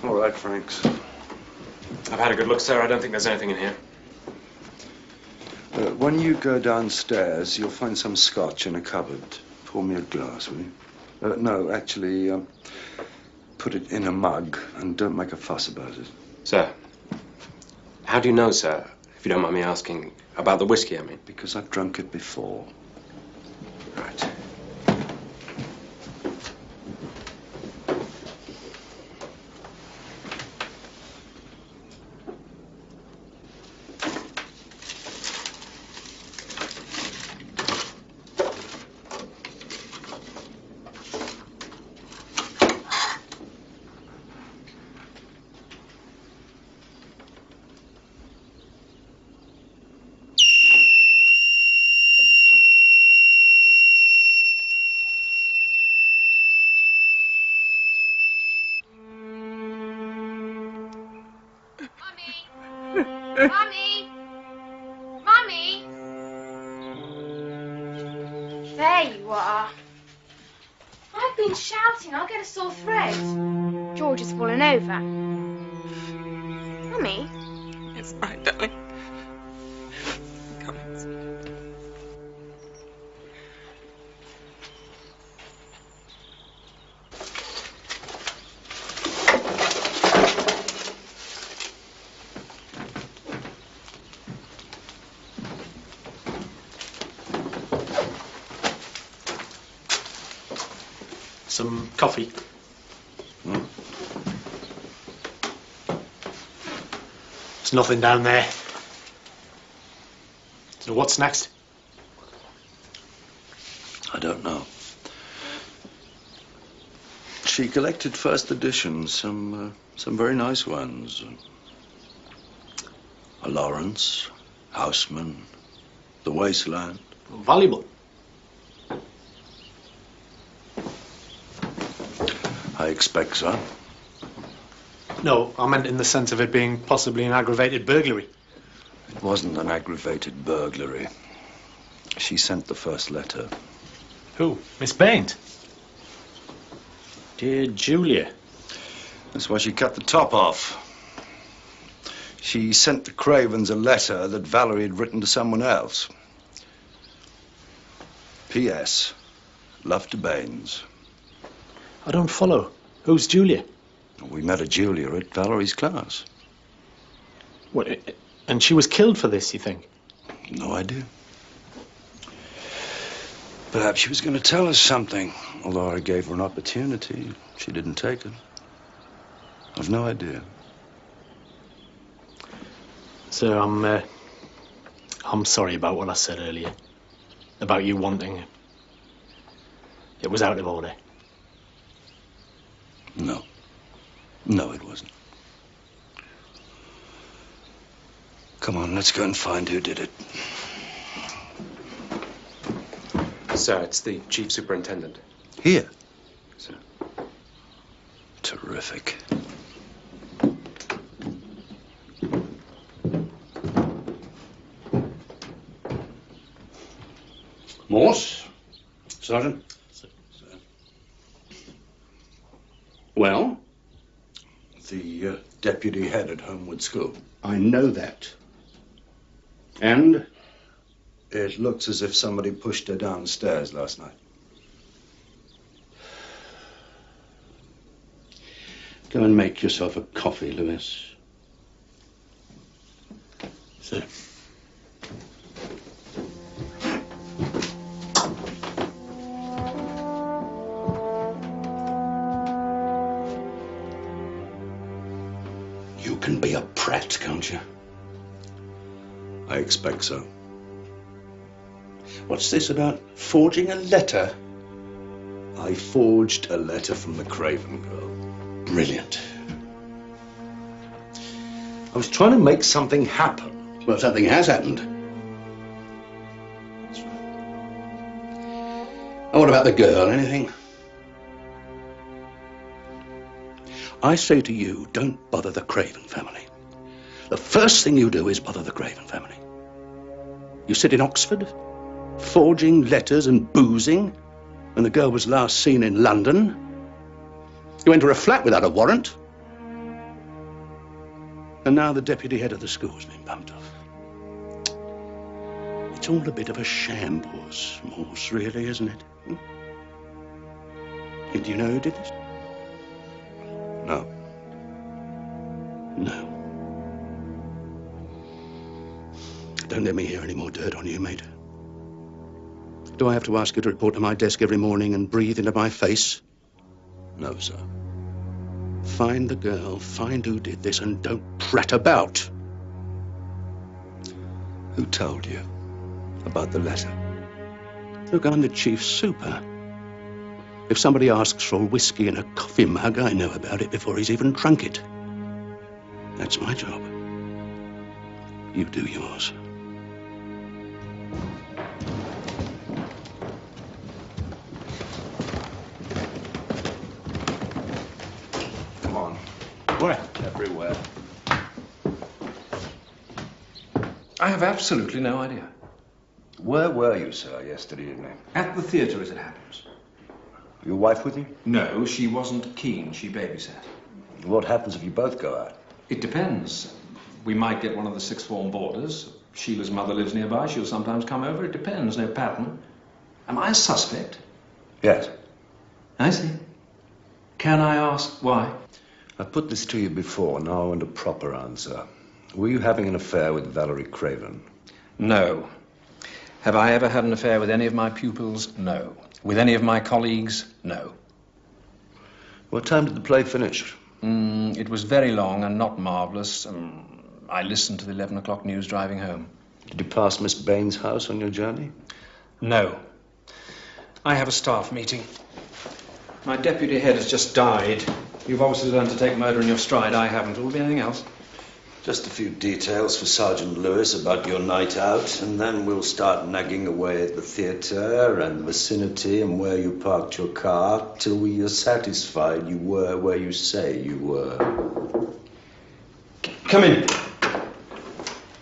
S2: All right, Franks.
S21: I've had a good look, sir. I don't think there's anything in here.
S2: When you go downstairs, you'll find some scotch in a cupboard. Pour me a glass, will you? No, actually, put it in a mug and don't make a fuss about it.
S21: Sir, how do you know, sir, if you don't mind me asking, about the whiskey, I mean?
S2: Because I've drunk it before.
S21: Right.
S11: Mummy! Mummy! There you are. I've been shouting. I'll get a sore throat. George has fallen over. Mummy?
S15: It's right, darling. Come.
S9: Some coffee. There's nothing down there. So what's next?
S2: I don't know. She collected first editions, some very nice ones. A Lawrence, Houseman, The Wasteland.
S9: Valuable.
S2: I expect so.
S9: No, I meant in the sense of it being possibly an aggravated burglary.
S2: It wasn't an aggravated burglary. She sent the first letter.
S9: Who? Miss Baines? Dear Julia.
S2: That's why she cut the top off. She sent the Cravens a letter that Valerie had written to someone else. P.S. Love to Baines.
S9: I don't follow. Who's Julia?
S2: We met a Julia at Valerie's class.
S9: What? And she was killed for this, you think?
S2: No idea. Perhaps she was going to tell us something. Although I gave her an opportunity, she didn't take it. I've no idea.
S9: Sir, I'm sorry about what I said earlier. About you wanting it. It was out of order.
S2: No. No, it wasn't. Come on, let's go and find who did it.
S21: Sir, it's the Chief Superintendent.
S2: Here? Sir. Terrific.
S6: Morse? Sergeant?
S2: Sir.
S6: Well?
S2: The deputy head at Homewood School.
S6: I know that. And?
S2: It looks as if somebody pushed her downstairs last night.
S6: Go and make yourself a coffee, Lewis.
S9: Sir.
S6: You can be a prat, can't you?
S2: I expect so.
S6: What's this about forging a letter?
S2: I forged a letter from the Craven girl.
S6: Brilliant.
S2: I was trying to make something happen.
S6: Well, something has happened. And what about the girl? Anything? I say to you, don't bother the Craven family. The first thing you do is bother the Craven family. You sit in Oxford, forging letters and boozing, when the girl was last seen in London. You enter a flat without a warrant. And now the deputy head of the school's been bumped off. It's all a bit of a shambles, Morse, really, isn't it? Do you know who did this?
S2: No.
S6: No. Don't let me hear any more dirt on you, mate. Do I have to ask you to report to my desk every morning and breathe into my face?
S2: No, sir.
S6: Find the girl, find who did this, and don't prat about.
S2: Who told you about the letter?
S6: Look, I'm the chief super. If somebody asks for a whiskey in a coffee mug, I know about it before he's even drunk it. That's my job. You do yours.
S2: Come on.
S7: Where?
S2: Everywhere.
S7: I have absolutely no idea.
S2: Where were you, sir, yesterday evening?
S7: At the theatre, as it happens.
S2: Your wife with you?
S7: No, she wasn't keen. She babysat.
S2: What happens if you both go out?
S7: It depends. We might get one of the sixth form boarders. Sheila's mother lives nearby. She'll sometimes come over. It depends. No pattern. Am I a suspect?
S2: Yes.
S7: I see. Can I ask why?
S2: I've put this to you before. Now I want a proper answer. Were you having an affair with Valerie Craven?
S7: No. Have I ever had an affair with any of my pupils? No. With any of my colleagues? No.
S2: What time did the play finish?
S7: It was very long and not marvellous. I listened to the 11 o'clock news driving home.
S2: Did you pass Miss Bain's house on your journey?
S7: No. I have a staff meeting. My deputy head has just died. You've obviously learned to take murder in your stride. I haven't. Will there be anything else?
S2: Just a few details for Sergeant Lewis about your night out, and then we'll start nagging away at the theatre and the vicinity and where you parked your car till we are satisfied you were where you say you were.
S7: Come in.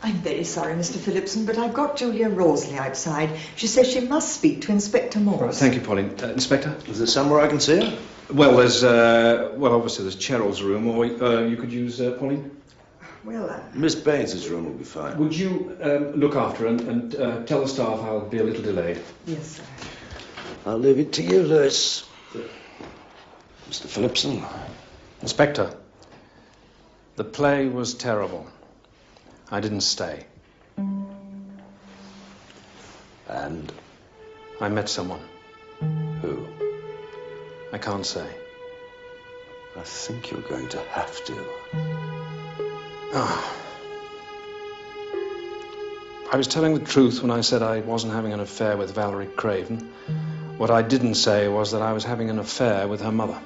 S20: I'm very sorry, Mr. Phillipson, but I've got Julia Rorsley outside. She says she must speak to Inspector Morse.
S7: Right, thank you, Pauline. Inspector?
S2: Is there somewhere I can see her?
S7: Well, there's, obviously there's Cheryl's room, or you could use Pauline.
S20: Well,
S2: Miss Baines's room will be fine.
S7: Would you look after her and tell the staff I'll be a little delayed?
S20: Yes, sir.
S2: I'll leave it to you, Lewis. Mr. Phillipson.
S7: Inspector, the play was terrible. I didn't stay.
S2: And?
S7: I met someone.
S2: Who?
S7: I can't say.
S2: I think you're going to have to.
S21: Ah. I was telling the truth when I said I wasn't having an affair with Valerie Craven. What I didn't say was that I was having an affair with her mother.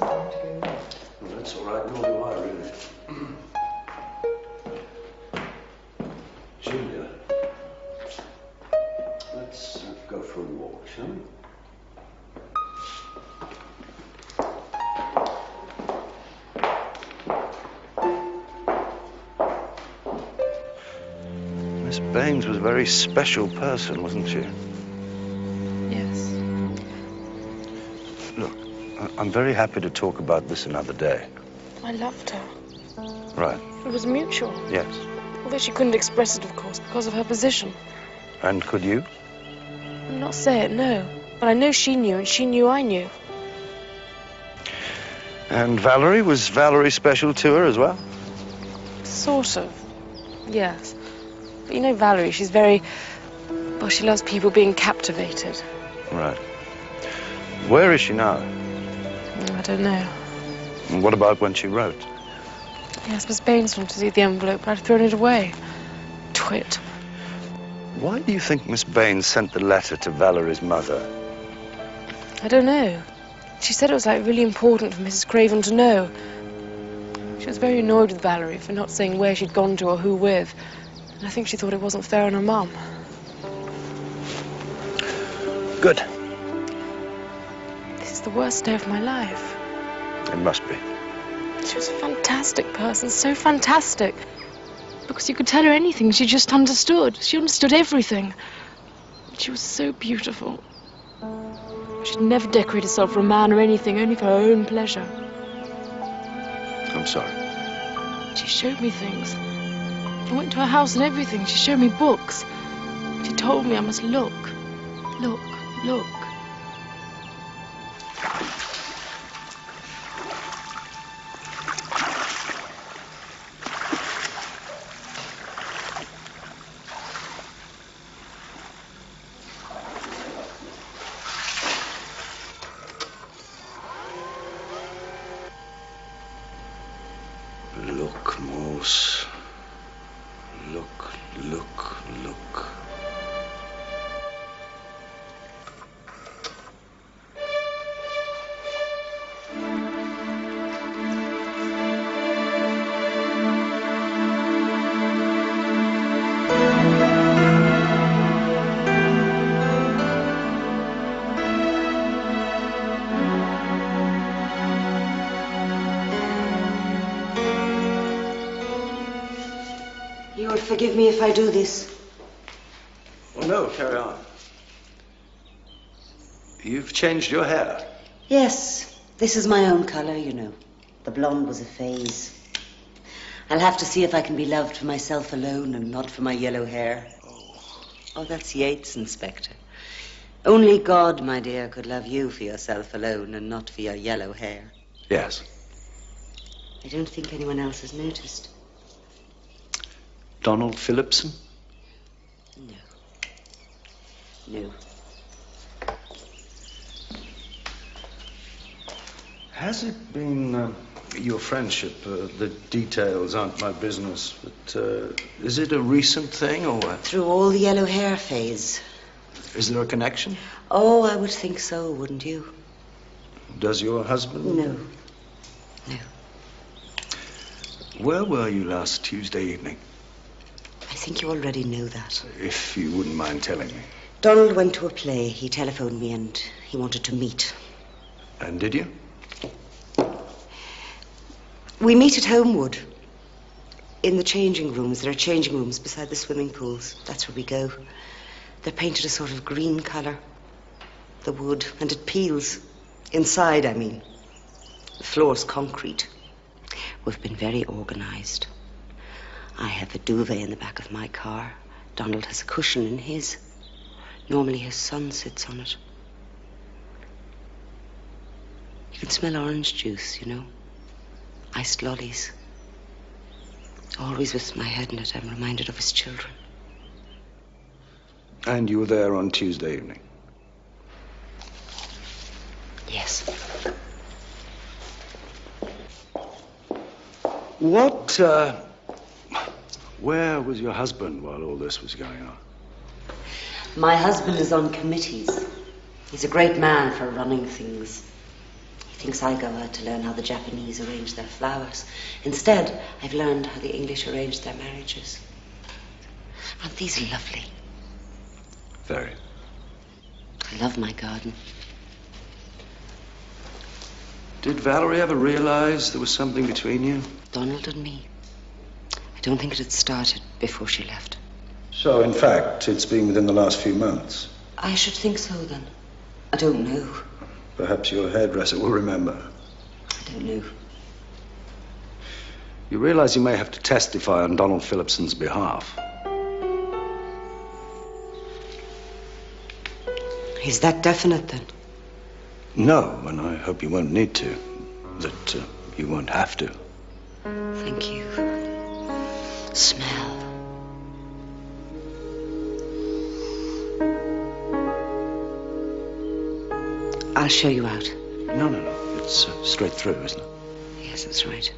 S2: Well, that's all right, nor do I, really. Julia, let's go for a walk, shall we? Miss Baines was a very special person, wasn't she?
S13: Yes.
S2: Look, I'm very happy to talk about this another day.
S13: I loved her.
S2: Right,
S13: It was mutual.
S2: yes.
S13: Although she couldn't express it, of course, because of her position.
S2: And could you?
S13: Not say it, no. But I know she knew, and she knew I knew.
S2: And Valerie? Was Valerie special to her as well?
S13: Sort of. Yes. But you know Valerie, she's very... Well, she loves people being captivated.
S2: Right. Where is she now?
S13: I don't know.
S2: And what about when she wrote?
S13: Yes, Miss Baines wanted to see the envelope, but I'd thrown it away. Twit.
S2: Why do you think Miss Baines sent the letter to Valerie's mother?
S13: I don't know. She said it was, like, really important for Mrs. Craven to know. She was very annoyed with Valerie for not saying where she'd gone to or who with. And I think she thought it wasn't fair on her mum.
S2: Good.
S13: This is the worst day of my life.
S2: It must be.
S13: She was a fantastic person, so fantastic. Because you could tell her anything, she just understood. She understood everything. She was so beautiful. She'd never decorate herself for a man or anything, only for her own pleasure.
S2: I'm sorry.
S13: She showed me things. I went to her house and everything. She showed me books. She told me I must look. Look, look.
S2: Look, Morse. Look, look, look.
S18: You'll forgive me if I do this.
S2: Oh, no, carry on. You've changed your hair.
S18: Yes, this is my own color, you know. The blonde was a phase. I'll have to see if I can be loved for myself alone and not for my yellow hair. Oh, that's Yeats, Inspector. Only God, my dear, could love you for yourself alone and not for your yellow hair.
S2: Yes.
S18: I don't think anyone else has noticed.
S2: Donald Phillipson?
S18: No.
S2: Has it been your friendship? The details aren't my business, but is it a recent thing or what?
S18: Through all the yellow hair phase.
S2: Is there a connection?
S18: Oh, I would think so, wouldn't you?
S2: Does your husband?
S18: No.
S2: Where were you last Tuesday evening?
S18: I think you already know that.
S2: If you wouldn't mind telling me.
S18: Donald went to a play. He telephoned me and he wanted to meet.
S2: And did you?
S18: We meet at Homewood. In the changing rooms. There are changing rooms beside the swimming pools. That's where we go. They're painted a sort of green color. The wood. And it peels. Inside, I mean. The floor's concrete. We've been very organized. I have a duvet in the back of my car. Donald has a cushion in his. Normally his son sits on it. You can smell orange juice, you know. Iced lollies. Always with my head in it, I'm reminded of his children.
S2: And you were there on Tuesday evening?
S18: Yes.
S2: Where was your husband while all this was going on?
S18: My husband is on committees. He's a great man for running things. He thinks I go out to learn how the Japanese arrange their flowers. Instead, I've learned how the English arrange their marriages. Aren't these lovely?
S2: Very.
S18: I love my garden.
S2: Did Valerie ever realize there was something between you?
S18: Donald and me. I don't think it had started before she left.
S2: So, in fact, it's been within the last few months.
S18: I should think so, then. I don't know.
S2: Perhaps your hairdresser will remember.
S18: I don't know.
S2: You realize you may have to testify on Donald Phillipson's behalf.
S18: Is that definite, then?
S2: No, and I hope you won't need to. That you won't have to.
S18: Thank you. Smell. I'll show you out.
S2: No. It's straight through, isn't it?
S18: Yes, that's right.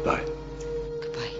S2: Bye.
S18: Goodbye.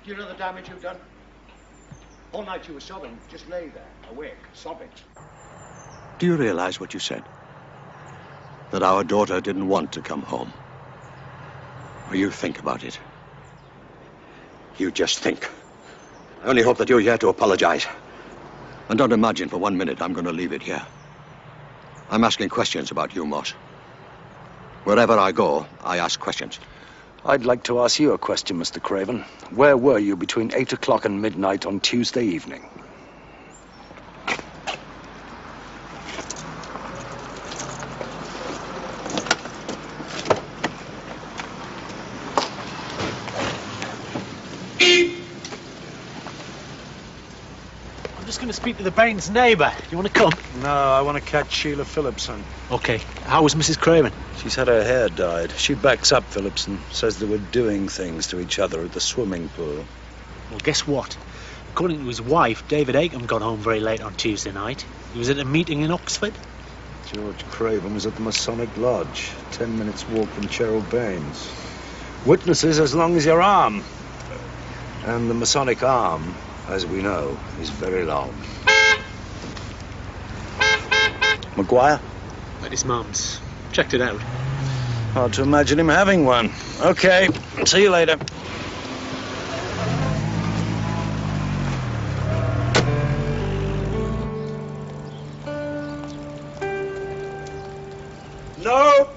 S4: Do you know the damage you've done? All night you were sobbing. Just lay there, awake, sobbing.
S6: Do you realize what you said? That our daughter didn't want to come home. Well, you think about it. You just think. I only hope that you're here to apologize. And don't imagine for 1 minute I'm going to leave it here. I'm asking questions about you, Morse. Wherever I go, I ask questions.
S2: I'd like to ask you a question, Mr. Craven. Where were you between 8 o'clock and midnight on Tuesday evening?
S8: I'm just going to speak to the Baines' neighbour. You want to come?
S2: No, I want to catch Sheila Phillipson.
S8: OK. How was Mrs. Craven?
S2: She's had her hair dyed. She backs up Phillipson, says they were doing things to each other at the swimming pool.
S8: Well, guess what? According to his wife, David Acomb got home very late on Tuesday night. He was at a meeting in Oxford.
S2: George Craven was at the Masonic Lodge, 10 minutes walk from Cheryl Baines. Witnesses as long as your arm. And the Masonic arm, as we know, is very long. Maguire?
S8: At his mum's. Checked it out.
S2: Hard to imagine him having one. Okay, see you later. No!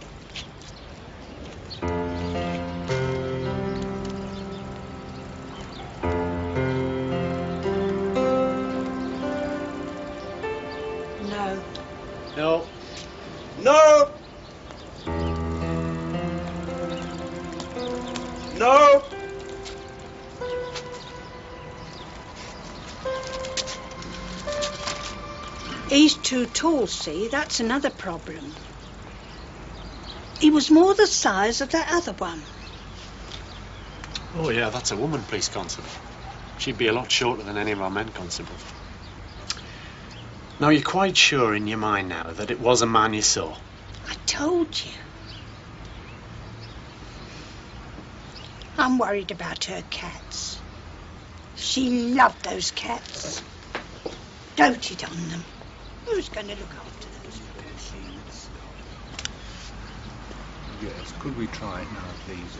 S18: No.
S8: No.
S2: No! No!
S22: He's too tall, see? That's another problem. He was more the size of that other one.
S9: Oh, yeah, that's a woman police constable. She'd be a lot shorter than any of our men constables. Now, you're quite sure in your mind now that it was a man you saw?
S22: I told you. I'm worried about her cats. She loved those cats. Doted on them. Who's going to look after those machines?
S3: Yes, could we try it now, please,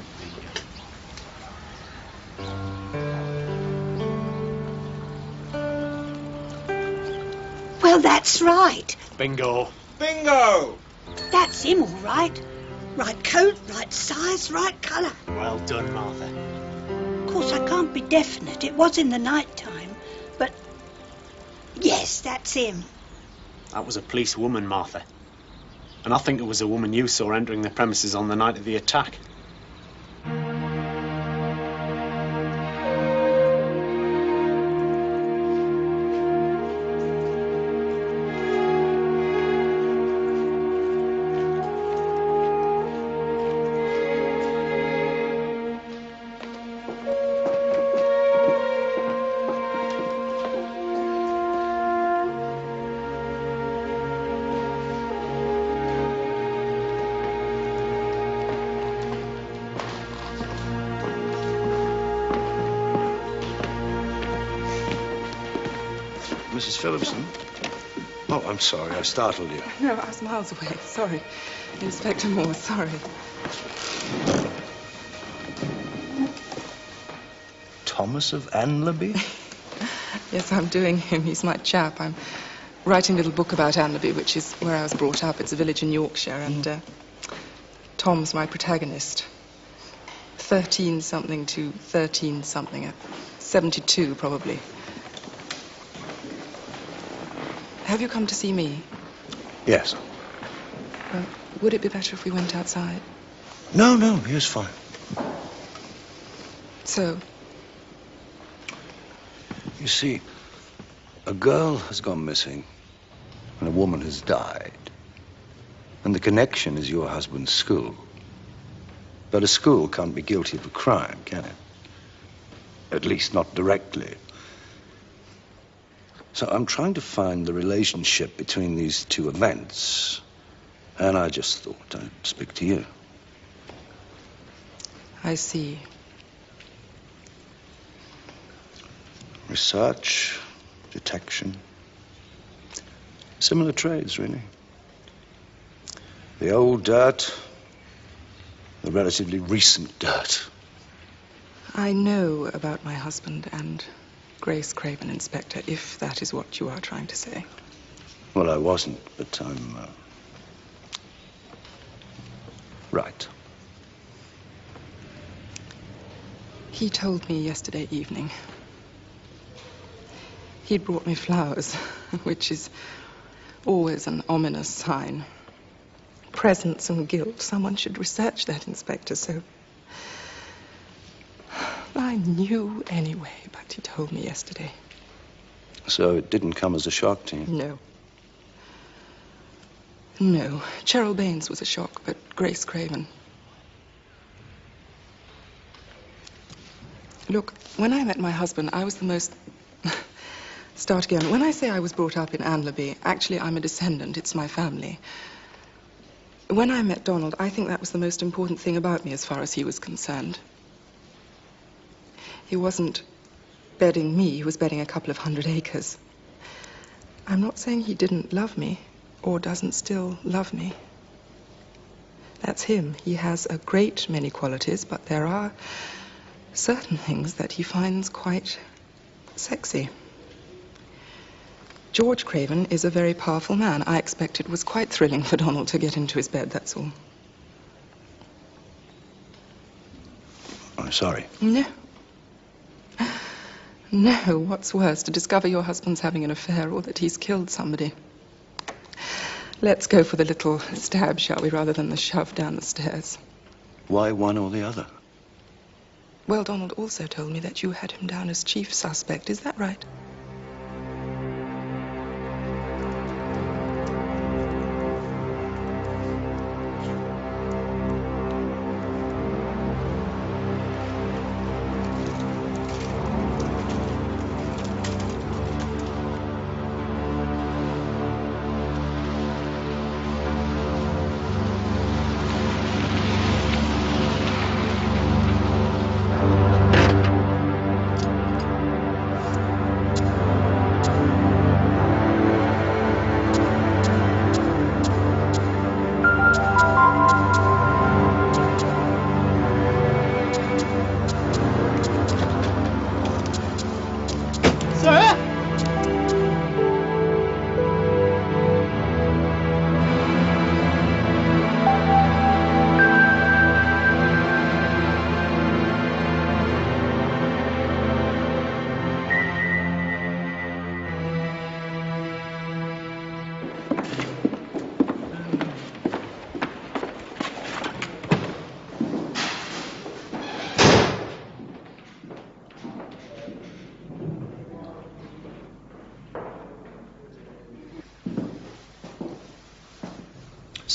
S22: Well, that's right.
S9: Bingo.
S3: Bingo!
S22: That's him, all right. Right coat, right size, right colour.
S9: Well done, Martha.
S22: Of course, I can't be definite. It was in the night time, but yes, that's him.
S9: That was a police woman, Martha. And I think it was a woman you saw entering the premises on the night of the attack.
S2: Mrs. Phillipson? Oh, I'm sorry, I startled you.
S15: No, I was miles away. Sorry. Inspector Morse, sorry.
S2: Thomas of Anlaby?
S15: Yes, I'm doing him. He's my chap. I'm writing a little book about Anlaby, which is where I was brought up. It's a village in Yorkshire, and Tom's my protagonist. 13-something to 13-something. 72, probably. Have you come to see me?
S2: Yes.
S15: Would it be better if we went outside?
S2: No, here's fine.
S15: So?
S2: You see, a girl has gone missing and a woman has died. And the connection is your husband's school. But a school can't be guilty of a crime, can it? At least not directly. So I'm trying to find the relationship between these two events. And I just thought I'd speak to you.
S15: I see.
S2: Research, detection. Similar trades, really. The old dirt, the relatively recent dirt.
S15: I know about my husband and Grace Craven, Inspector, if that is what you are trying to say.
S2: Well, I wasn't, but I'm right.
S15: He told me yesterday evening. He'd brought me flowers, which is always an ominous sign. Presence and guilt. Someone should research that, Inspector, so... I knew anyway, but he told me yesterday.
S2: So it didn't come as a shock to you?
S15: No. No. Cheryl Baines was a shock, but Grace Craven. Look, when I met my husband, I was the most... Start again. When I say I was brought up in Anlaby, actually I'm a descendant. It's my family. When I met Donald, I think that was the most important thing about me as far as he was concerned. He wasn't bedding me, he was bedding a couple of 100 acres. I'm not saying he didn't love me, or doesn't still love me. That's him. He has a great many qualities, but there are certain things that he finds quite sexy. George Craven is a very powerful man. I expect it was quite thrilling for Donald to get into his bed, that's all.
S2: I'm sorry.
S15: No. No, what's worse, to discover your husband's having an affair or that he's killed somebody. Let's go for the little stab, shall we, rather than the shove down the stairs.
S2: Why one or the other?
S15: Well, Donald also told me that you had him down as chief suspect. Is that right?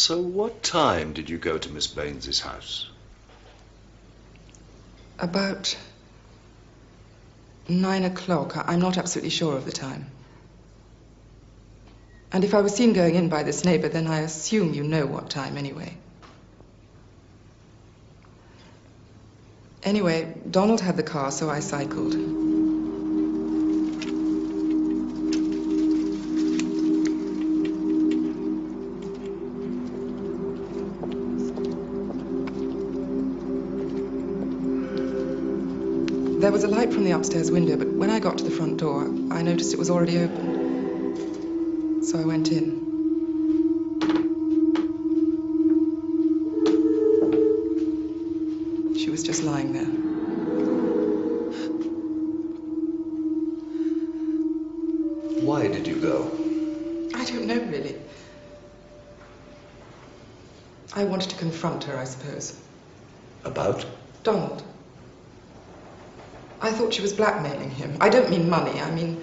S2: So what time did you go to Miss Baines's house?
S15: About 9 o'clock. I'm not absolutely sure of the time. And if I was seen going in by this neighbor, then I assume you know what time anyway. Anyway, Donald had the car, so I cycled. There was a light from the upstairs window, but when I got to the front door, I noticed it was already open. So I went in. She was just lying there.
S2: Why did you go?
S15: I don't know, really. I wanted to confront her, I suppose.
S2: About?
S15: Donald. I thought she was blackmailing him. I don't mean money, I mean...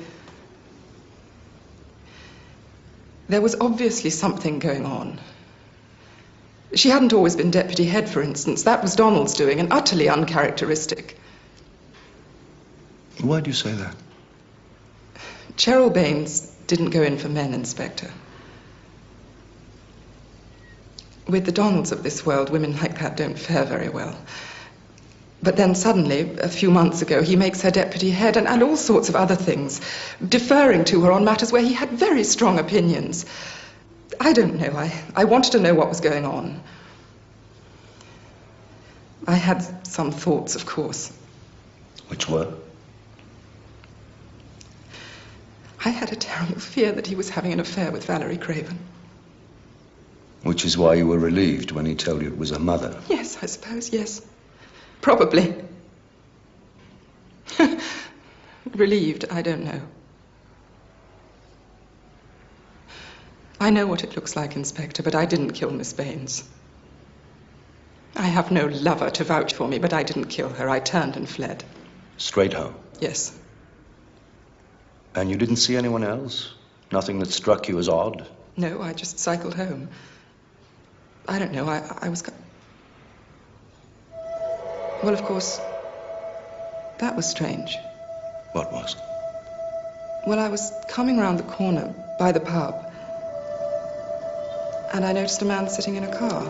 S15: There was obviously something going on. She hadn't always been deputy head, for instance. That was Donald's doing, and utterly uncharacteristic.
S2: Why do you say that?
S15: Cheryl Baines didn't go in for men, Inspector. With the Donalds of this world, women like that don't fare very well. But then suddenly, a few months ago, he makes her deputy head and all sorts of other things, deferring to her on matters where he had very strong opinions. I don't know. I wanted to know what was going on. I had some thoughts, of course.
S2: Which were?
S15: I had a terrible fear that he was having an affair with Valerie Craven.
S2: Which is why you were relieved when he told you it was her mother.
S15: Yes, I suppose, yes. Probably. Relieved, I don't know. I know what it looks like, Inspector, but I didn't kill Miss Baines. I have no lover to vouch for me, but I didn't kill her. I turned and fled.
S2: Straight home?
S15: Yes.
S2: And you didn't see anyone else? Nothing that struck you as odd?
S15: No, I just cycled home. I don't know, I was... Well, of course, that was strange.
S2: What was?
S15: Well, I was coming round the corner by the pub, and I noticed a man sitting in a car.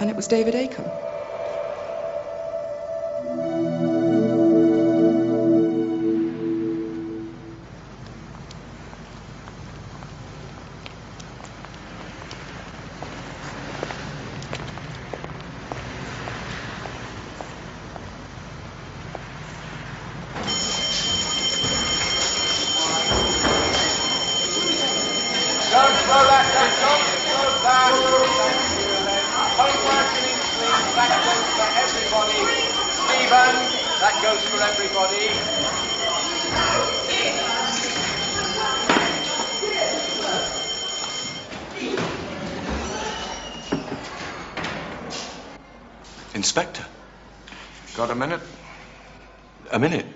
S15: And it was David Acomb.
S16: Inspector, got a minute? A minute?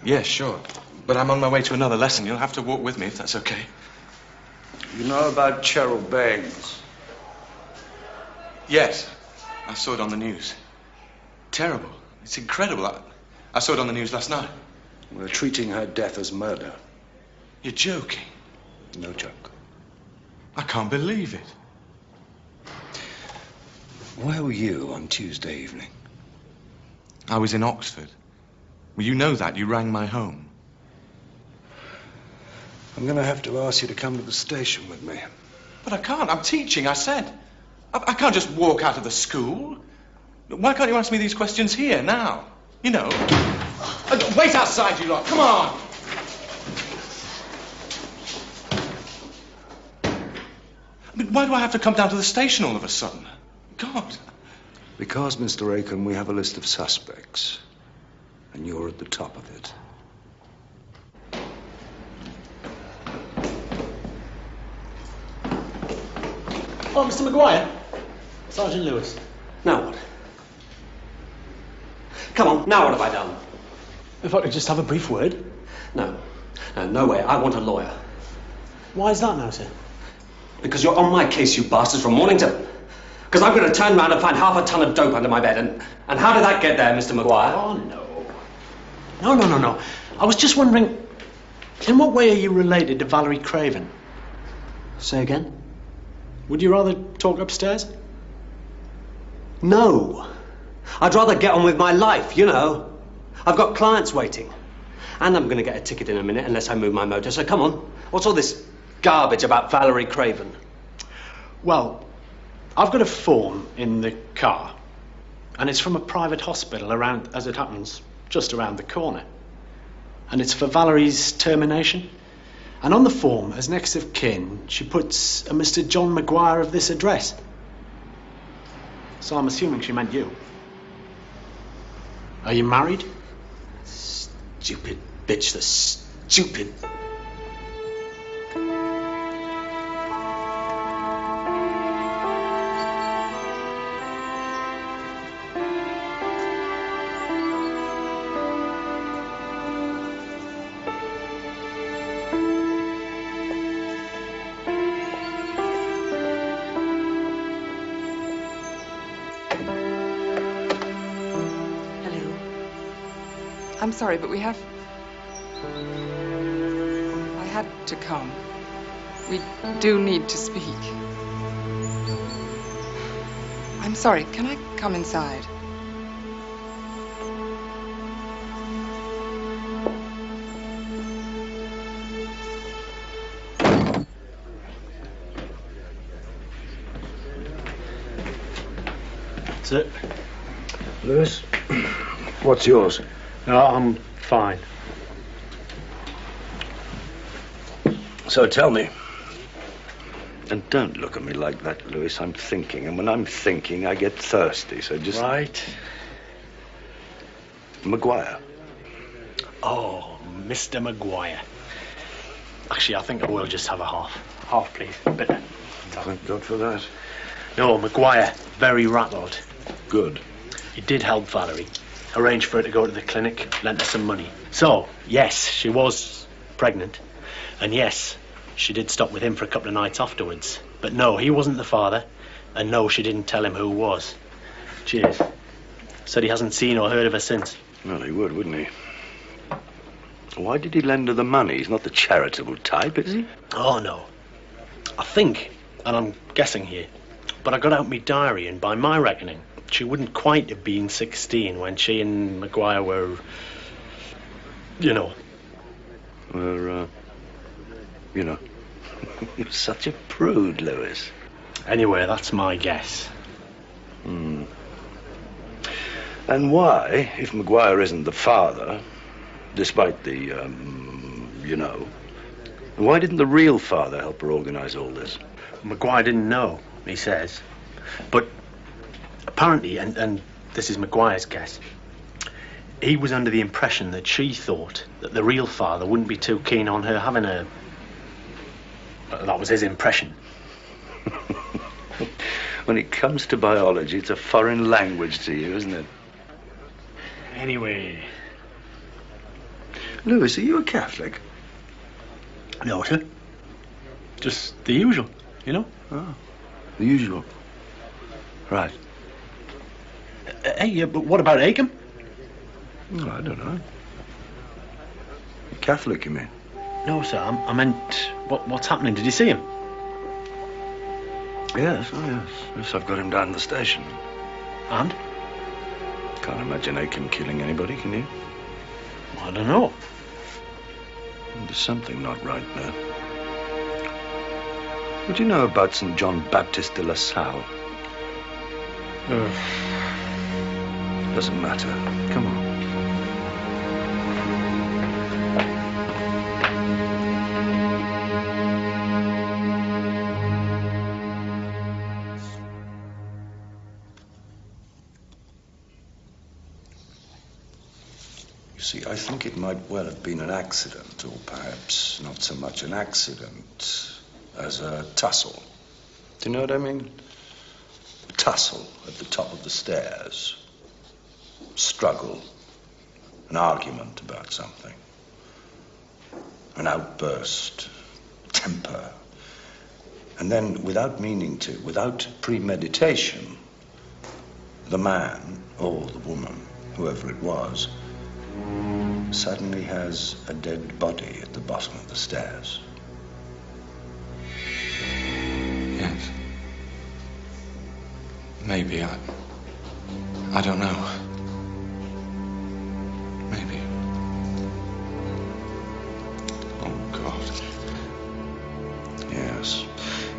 S16: Yeah, sure. But I'm on my way to another lesson. You'll have to walk with me if that's okay.
S2: You know about Cheryl Baines?
S16: Yes. I saw it on the news. Terrible. It's incredible. I saw it on the news last night.
S2: We're treating her death as murder.
S16: You're joking.
S2: No joke.
S16: I can't believe it.
S2: Where were you on Tuesday evening?
S16: I was in Oxford. Well, you know that. You rang my home.
S2: I'm going to have to ask you to come to the station with me.
S16: But I can't. I'm teaching, I said. I can't just walk out of the school. Why can't you ask me these questions here, now? You know. Wait outside, you lot. Come on. I mean, why do I have to come down to the station all of a sudden? God.
S2: Because, Mr. Acomb, we have a list of suspects. And you're at the top of it.
S8: Oh, Mr. Maguire. Sergeant Lewis.
S9: Now what? Come on, now what have I done?
S8: If I could just have a brief word.
S9: No. No way. I want a lawyer.
S8: Why is that now, sir?
S10: Because you're on my case, you bastards, from morning till... Because I'm going to turn round and find half a ton of dope under my bed. And how did that get there, Mr. Maguire?
S8: Oh, no. No. I was just wondering, in what way are you related to Valerie Craven?
S10: Say again?
S8: Would you rather talk upstairs?
S10: No. I'd rather get on with my life, you know. I've got clients waiting. And I'm going to get a ticket in a minute unless I move my motor. So come on. What's all this garbage about Valerie Craven?
S8: Well, I've got a form in the car. And it's from a private hospital around, as it happens, just around the corner. And it's for Valerie's termination. And on the form, as next of kin, she puts a Mr. John Maguire of this address. So I'm assuming she meant you. Are you married?
S10: Stupid bitch, the stupid...
S15: I'm sorry, but I had to come. We do need to speak. I'm sorry, can I come inside?
S8: That's it.
S2: Lewis, what's yours?
S8: No, I'm fine.
S2: So tell me. And don't look at me like that, Lewis. I'm thinking, and when I'm thinking, I get thirsty, so just...
S8: Right.
S2: Maguire.
S8: Oh, Mr. Maguire. Actually, I think I will just have a half. Half, please. Bitter.
S2: Thank God for that.
S8: No, Maguire, very rattled.
S2: Good.
S8: He did help Valerie. Arranged for her to go to the clinic, lent her some money. So, yes, she was pregnant. And yes, she did stop with him for a couple of nights afterwards. But no, he wasn't the father. And no, she didn't tell him who was. Cheers. Said he hasn't seen or heard of her since.
S2: Well, he would, wouldn't he? Why did he lend her the money? He's not the charitable type, is he?
S8: Oh, no. I think, and I'm guessing here, but I got out my diary, and by my reckoning, she wouldn't quite have been 16 when she and Maguire were, you know.
S2: Were, you know. You're such a prude, Lewis.
S8: Anyway, that's my guess.
S2: Hmm. And why, if Maguire isn't the father, despite the, you know, why didn't the real father help her organize all this?
S8: Maguire didn't know, he says. But apparently, and this is Maguire's guess, he was under the impression that she thought that the real father wouldn't be too keen on her having a... Well, that was his impression.
S2: When it comes to biology, it's a foreign language to you, isn't it?
S8: Anyway...
S2: Lewis, are you a Catholic?
S8: No, sir. Just the usual, you know?
S2: Oh, the usual. Right.
S8: Hey, but what about Acom?
S2: Well, I don't know. Catholic, you mean?
S8: No, sir, I meant what's happening. Did you see him?
S2: Yes, oh yes. Yes, I've got him down the station.
S8: And?
S2: Can't imagine Acom killing anybody, can you?
S8: I don't know.
S2: There's something not right there. What do you know about St. John Baptist de La Salle? Doesn't matter. Come on. See, I think it might well have been an accident, or perhaps not so much an accident as a tussle. Do you know what I mean? A tussle at the top of the stairs. Struggle. An argument about something. An outburst. temper. And then, without meaning to, without premeditation, the man, or the woman, whoever it was, suddenly has a dead body at the bottom of the stairs.
S16: Yes. Maybe. I don't know. Maybe. Oh, God.
S2: Yes.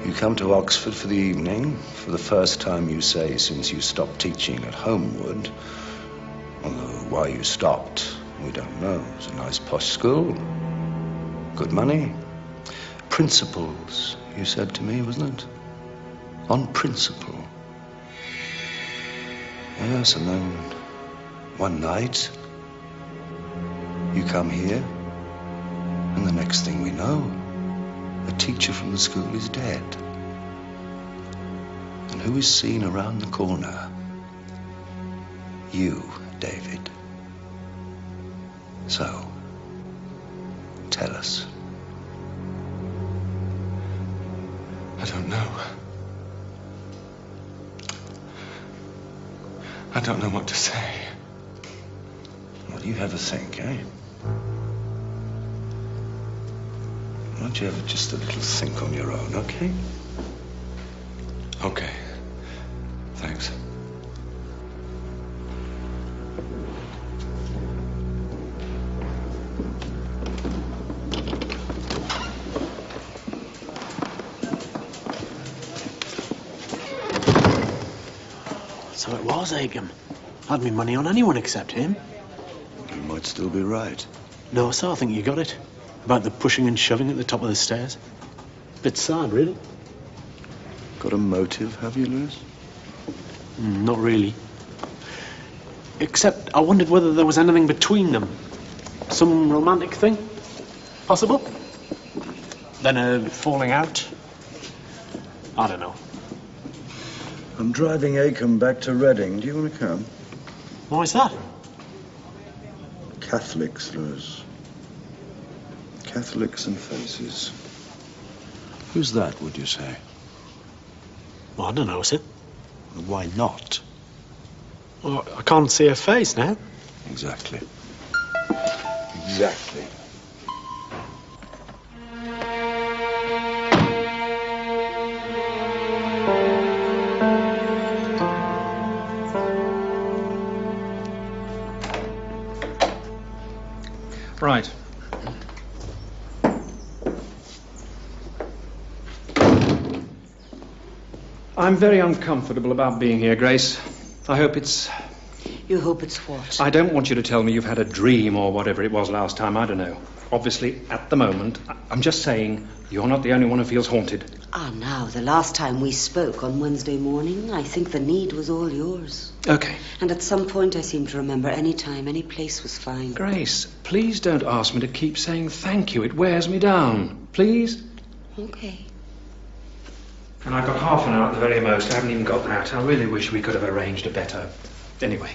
S2: You come to Oxford for the evening, for the first time, you say, since you stopped teaching at Homewood. Although why you stopped, we don't know. It was a nice posh school. Good money. Principles, you said to me, wasn't it? On principle. Yes, and then one night, you come here, and the next thing we know, a teacher from the school is dead. And who is seen around the corner? You, David. So, tell us.
S16: I don't know. I don't know what to say.
S2: Well, you have a think, eh? Why don't you have just a little think on your own, okay?
S16: Okay. Thanks.
S8: So it was Agam. I'd me money on anyone except him.
S2: You might still be right.
S8: No, sir, I think you got it. About the pushing and shoving at the top of the stairs. Bit sad, really.
S2: Got a motive, have you, Lewis?
S8: Not really. Except I wondered whether there was anything between them. Some romantic thing? Possible? Then a falling out? I don't know.
S2: I'm driving Acomb back to Reading. Do you want to come?
S8: Why is that?
S2: Catholics, Lewis. Catholics and faces. Who's that, would you say?
S8: Well, I don't know, is it?
S2: Why not?
S8: Well, I can't see her face now.
S2: Exactly. Exactly.
S21: Right. I'm very uncomfortable about being here, Grace. I hope it's...
S18: You hope it's what?
S21: I don't want you to tell me you've had a dream or whatever it was last time. I don't know. Obviously, at the moment, I'm just saying you're not the only one who feels haunted.
S18: Ah, now, the last time we spoke on Wednesday morning, I think the need was all yours.
S21: Okay.
S18: And at some point, I seem to remember any time, any place was fine.
S21: Grace, please don't ask me to keep saying thank you. It wears me down. Please?
S18: Okay.
S21: And I've got half an hour at the very most. I haven't even got that. I really wish we could have arranged a better... Anyway.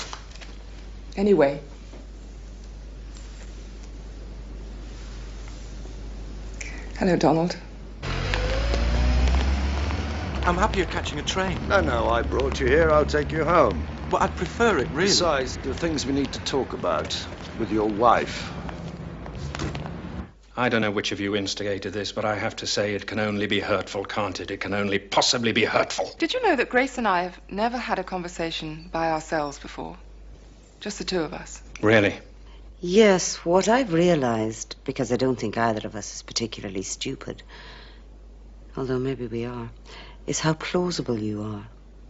S15: Anyway. Hello, Donald.
S16: I'm happier catching a train.
S2: No, I brought you here. I'll take you home.
S16: But I'd prefer it, really.
S2: Besides, there are things we need to talk about with your wife.
S21: I don't know which of you instigated this, but I have to say it can only be hurtful, can't it? It can only possibly be hurtful.
S15: Did you know that Grace and I have never had a conversation by ourselves before? Just the two of us.
S21: Really?
S18: Yes, what I've realized, because I don't think either of us is particularly stupid, although maybe we are, is how plausible you are.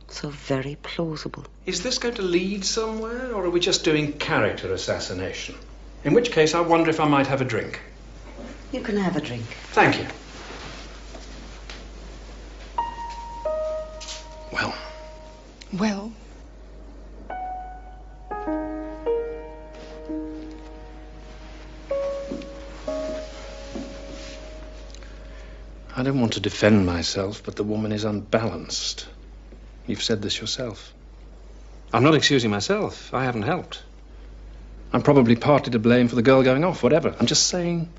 S18: So very plausible.
S21: Is this going to lead somewhere, or are we just doing character assassination? In which case, I wonder if I might have a drink.
S18: You can have a drink.
S21: Thank you. Well.
S15: Well?
S21: I don't want to defend myself, but the woman is unbalanced. You've said this yourself. I'm not excusing myself. I haven't helped. I'm probably partly to blame for the girl going off, whatever. I'm just saying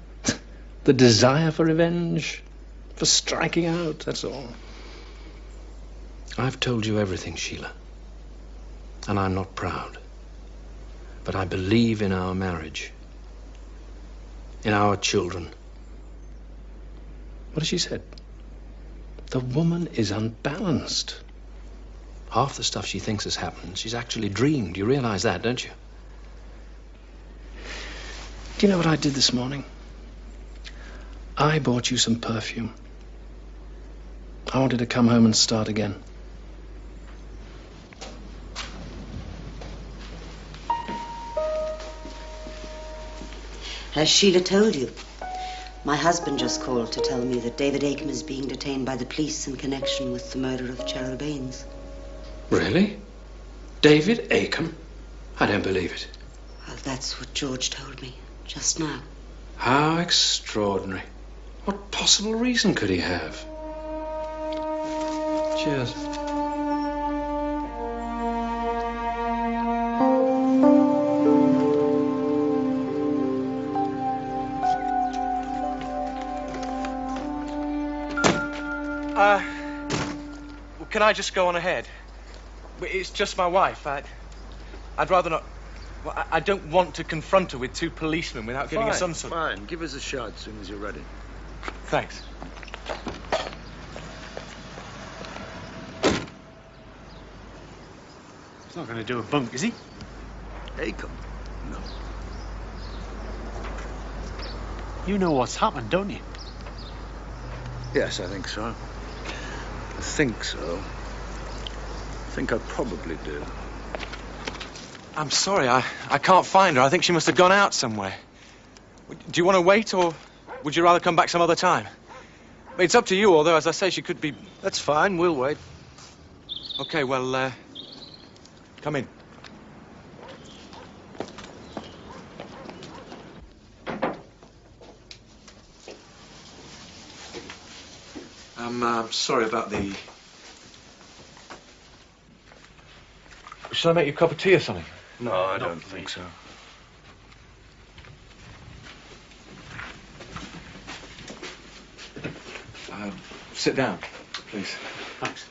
S21: the desire for revenge, For striking out, that's all. I've told you everything, Sheila. And I'm not proud. But I believe in our marriage. In our children. What has she said? The woman is unbalanced. Half the stuff she thinks has happened, she's actually dreamed. You realize that, don't you? Do you know what I did this morning? I bought you some perfume. I wanted to come home and start again.
S18: Has Sheila told you? My husband just called to tell me that David Acomb is being detained by the police in connection with the murder of Cheryl Baines.
S21: Really? David Acomb? I don't believe it.
S18: Well, that's what George told me just now.
S21: How extraordinary. What possible reason could he have? Cheers.
S16: Can I just go on ahead? It's just my wife. I'd rather not. Well, I don't want to confront her with two policemen without giving her some sort of...
S17: Fine. Give us a shout as soon as you're ready.
S16: Thanks.
S8: He's not going to do a bunk, is he?
S17: Acomb? No.
S8: You know what's happened, don't you?
S17: Yes, I think so. I think so. I think I probably do.
S16: I'm sorry, I can't find her. I think she must have gone out somewhere. Do you want to wait, or would you rather come back some other time? It's up to you, although, as I say, she could be...
S17: That's fine, we'll wait.
S16: Okay, well, come in. I'm sorry about the... Shall I make you a cup of tea or something?
S17: No, I don't think so.
S16: Sit down, please.
S8: Thanks.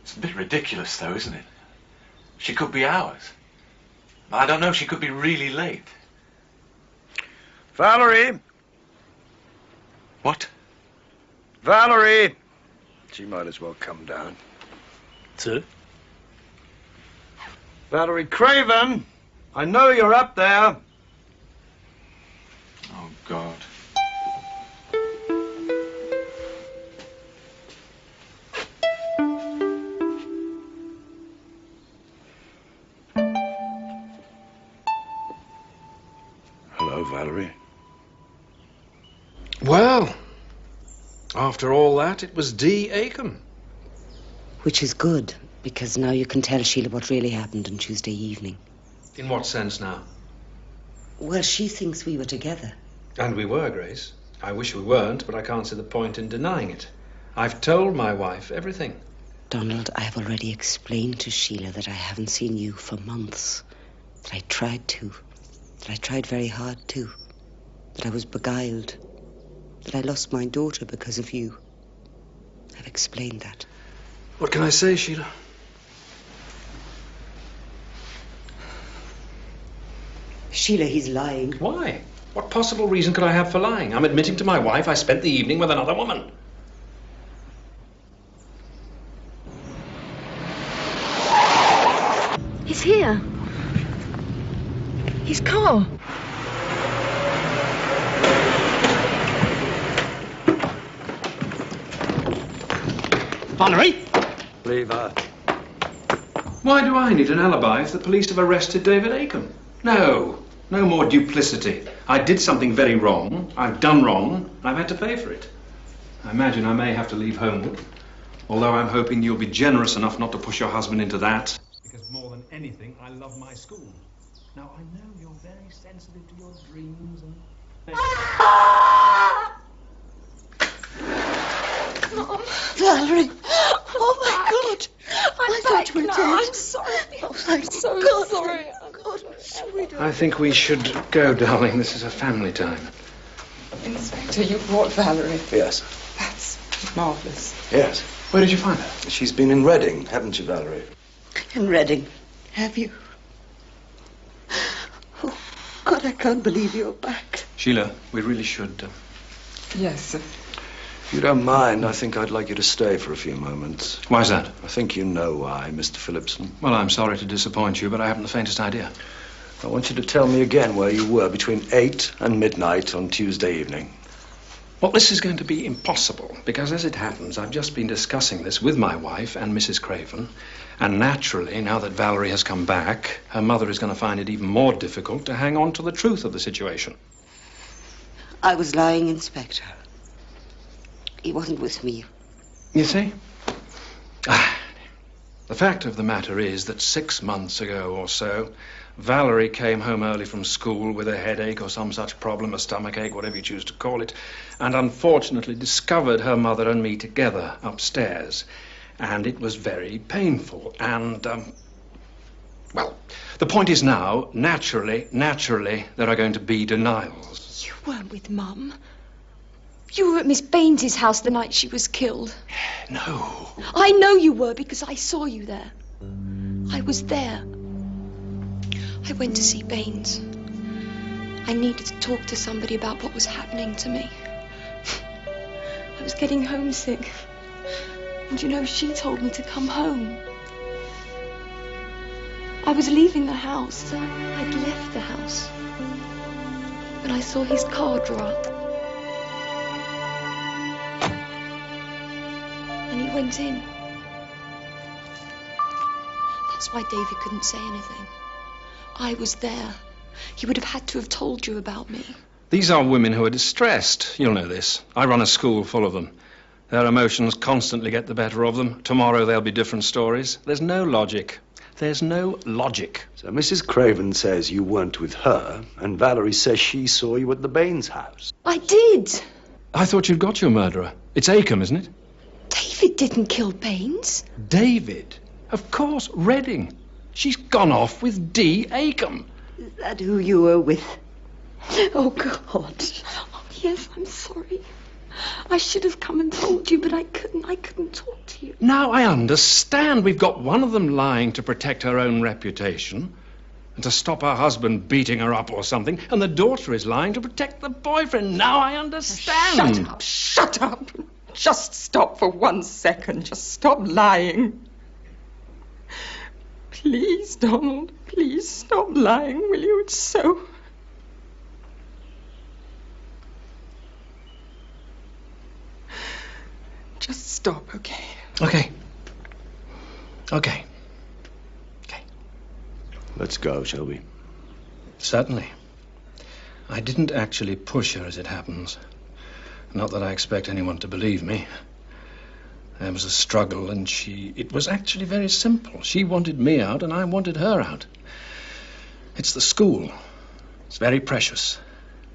S16: It's a bit ridiculous, though, isn't it? She could be ours. I don't know, she could be really late.
S17: Valerie!
S16: What?
S17: Valerie! She might as well come down.
S8: Sir?
S17: Valerie Craven! I know you're up there.
S16: Oh, God.
S17: Hello, Valerie.
S21: Well, after all that, it was D. Acomb.
S18: Which is good, because now you can tell Sheila what really happened on Tuesday evening.
S21: In what sense now?
S18: Well, she thinks we were together.
S21: And we were, Grace. I wish we weren't, but I can't see the point in denying it. I've told my wife everything.
S18: Donald, I have already explained to Sheila that I haven't seen you for months. That I tried to. That I tried very hard to. That I was beguiled. That I lost my daughter because of you. I've explained that.
S21: What can I say, Sheila?
S18: Sheila, he's lying.
S21: Why? What possible reason could I have for lying? I'm admitting to my wife I spent the evening with another woman.
S13: He's here. His car.
S8: Valerie?
S17: Leave her.
S21: Why do I need an alibi if the police have arrested David Acomb? No more duplicity. I did something very wrong. I've done wrong. I've had to pay for it. I imagine I may have to leave Homewood, although I'm hoping you'll be generous enough not to push your husband into that.
S9: Because more than anything, I love my school. Now, I know you're very sensitive to your dreams and...
S11: Valerie! Oh, my God! I'm back now. I'm sorry. I'm so sorry.
S20: God, shall we do?
S21: I think we should go, darling. This is a family time.
S15: Inspector, you brought Valerie.
S2: Yes.
S15: That's marvellous.
S2: Yes.
S21: Where did you find her?
S2: She's been in Reading, haven't you, Valerie?
S20: In Reading, have you? Oh, God, I can't believe you're back.
S21: Sheila, we really should.
S15: Yes.
S2: If you don't mind, I think I'd like you to stay for a few moments.
S21: Why's that?
S2: I think you know why, Mr. Phillipson.
S21: Well, I'm sorry to disappoint you, but I haven't the faintest idea.
S2: I want you to tell me again where you were between 8 and midnight on Tuesday evening.
S21: Well, this is going to be impossible, because as it happens, I've just been discussing this with my wife and Mrs. Craven, and naturally, now that Valerie has come back, her mother is going to find it even more difficult to hang on to the truth of the situation.
S18: I was lying, Inspector. He wasn't with me.
S21: You see? The fact of the matter is that 6 months ago or so, Valerie came home early from school with a headache or some such problem, a stomachache, whatever you choose to call it, and unfortunately discovered her mother and me together upstairs. And it was very painful. And, well, the point is now, naturally, there are going to be denials.
S13: You weren't with Mum. You were at Miss Baines's house the night she was killed.
S21: No.
S13: I know you were because I saw you there. I was there. I went to see Baines. I needed to talk to somebody about what was happening to me. I was getting homesick. And you know, she told me to come home. I was leaving the house. I'd left the house when I saw his car draw up. And he went in. That's why David couldn't say anything. I was there. He would have had to have told you about me.
S21: These are women who are distressed. You'll know this. I run a school full of them. Their emotions constantly get the better of them. Tomorrow there'll be different stories. There's no logic. There's no logic.
S2: So Mrs. Craven says you weren't with her, and Valerie says she saw you at the Baines house.
S13: I did.
S21: I thought you'd got your murderer. It's Acomb, isn't it?
S13: David didn't kill Baines.
S21: David? Of course, Reading. She's gone off with D. Acomb.
S20: Is that who you were with?
S13: Oh, God. Oh, yes, I'm sorry. I should have come and told you, but I couldn't. I couldn't talk to you.
S21: Now I understand. We've got one of them lying to protect her own reputation and to stop her husband beating her up or something, and the daughter is lying to protect the boyfriend. Now I understand.
S15: Shut up. Shut up. Just stop for 1 second. Just stop lying. Please, Donald. Please stop lying, will you? It's so... Just stop, okay?
S21: Okay.
S2: Let's go, shall we?
S21: Certainly. I didn't actually push her, as it happens. Not that I expect anyone to believe me. There was a struggle, and it was actually very simple. She wanted me out, and I wanted her out. It's the school. It's very precious.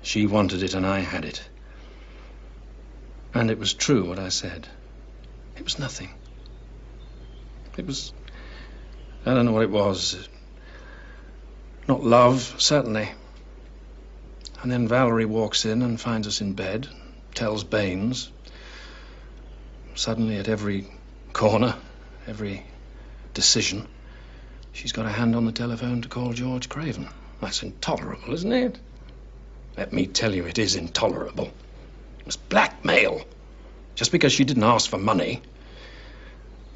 S21: She wanted it, and I had it. And it was true what I said. It was nothing. It was... I don't know what it was. Not love, certainly. And then Valerie walks in and finds us in bed, tells Baines. Suddenly, at every corner, every decision, she's got a hand on the telephone to call George Craven. That's intolerable, isn't it? Let me tell you, it is intolerable. It was blackmail. Just because she didn't ask for money.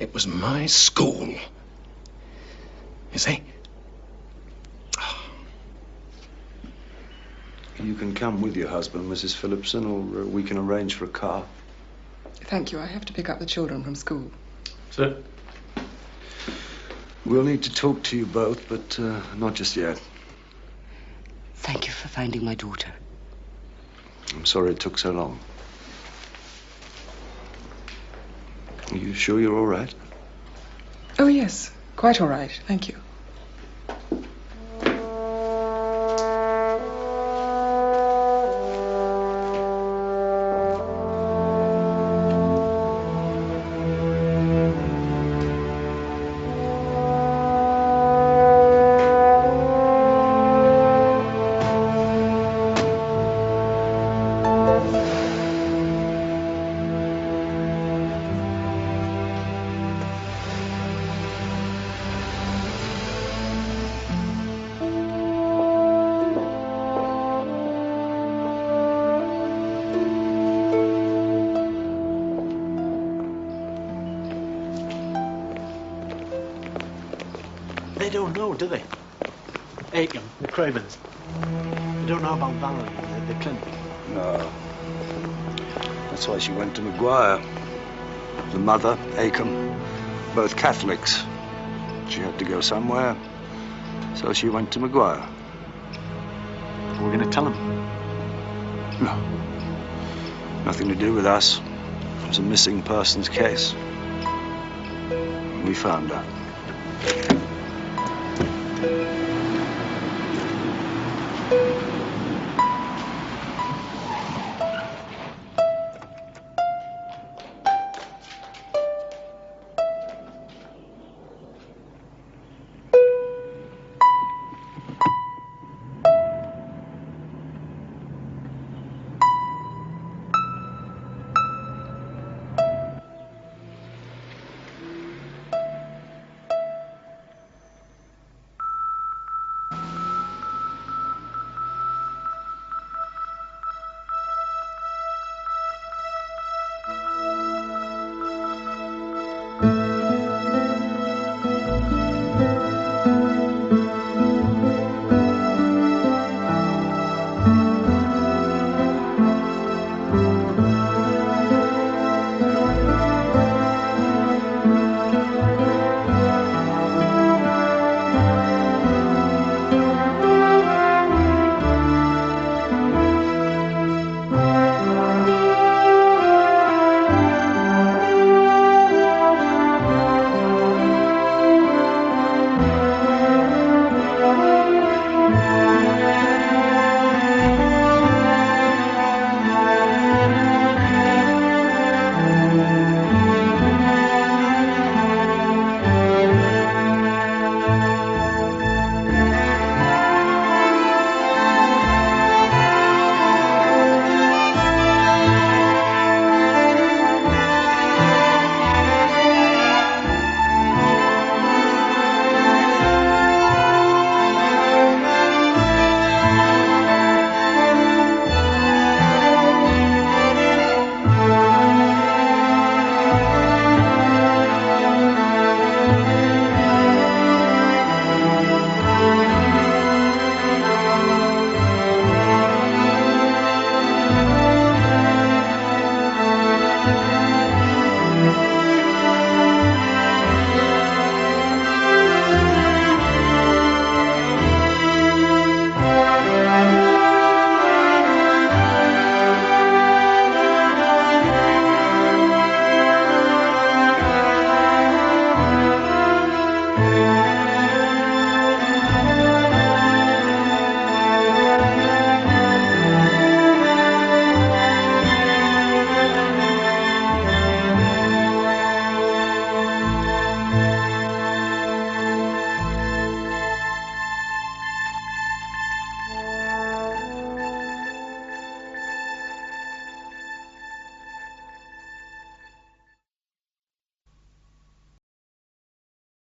S21: It was my school. You see?
S2: You can come with your husband, Mrs. Phillipson, or we can arrange for a car.
S15: Thank you. I have to pick up the children from school.
S21: Sir?
S2: We'll need to talk to you both, but not just yet.
S18: Thank you for finding my daughter.
S2: I'm sorry it took so long. Are you sure you're all right?
S15: Oh, yes. Quite all right. Thank you.
S8: don't know, do they? Aiken, the Cravens. They don't know about Valerie and the clinic.
S2: No. That's why she went to Maguire. The mother, Acom, both Catholics. She had to go somewhere, so she went to Maguire.
S8: We're going to tell them.
S2: No. Nothing to do with us. It was a missing persons case. We found her.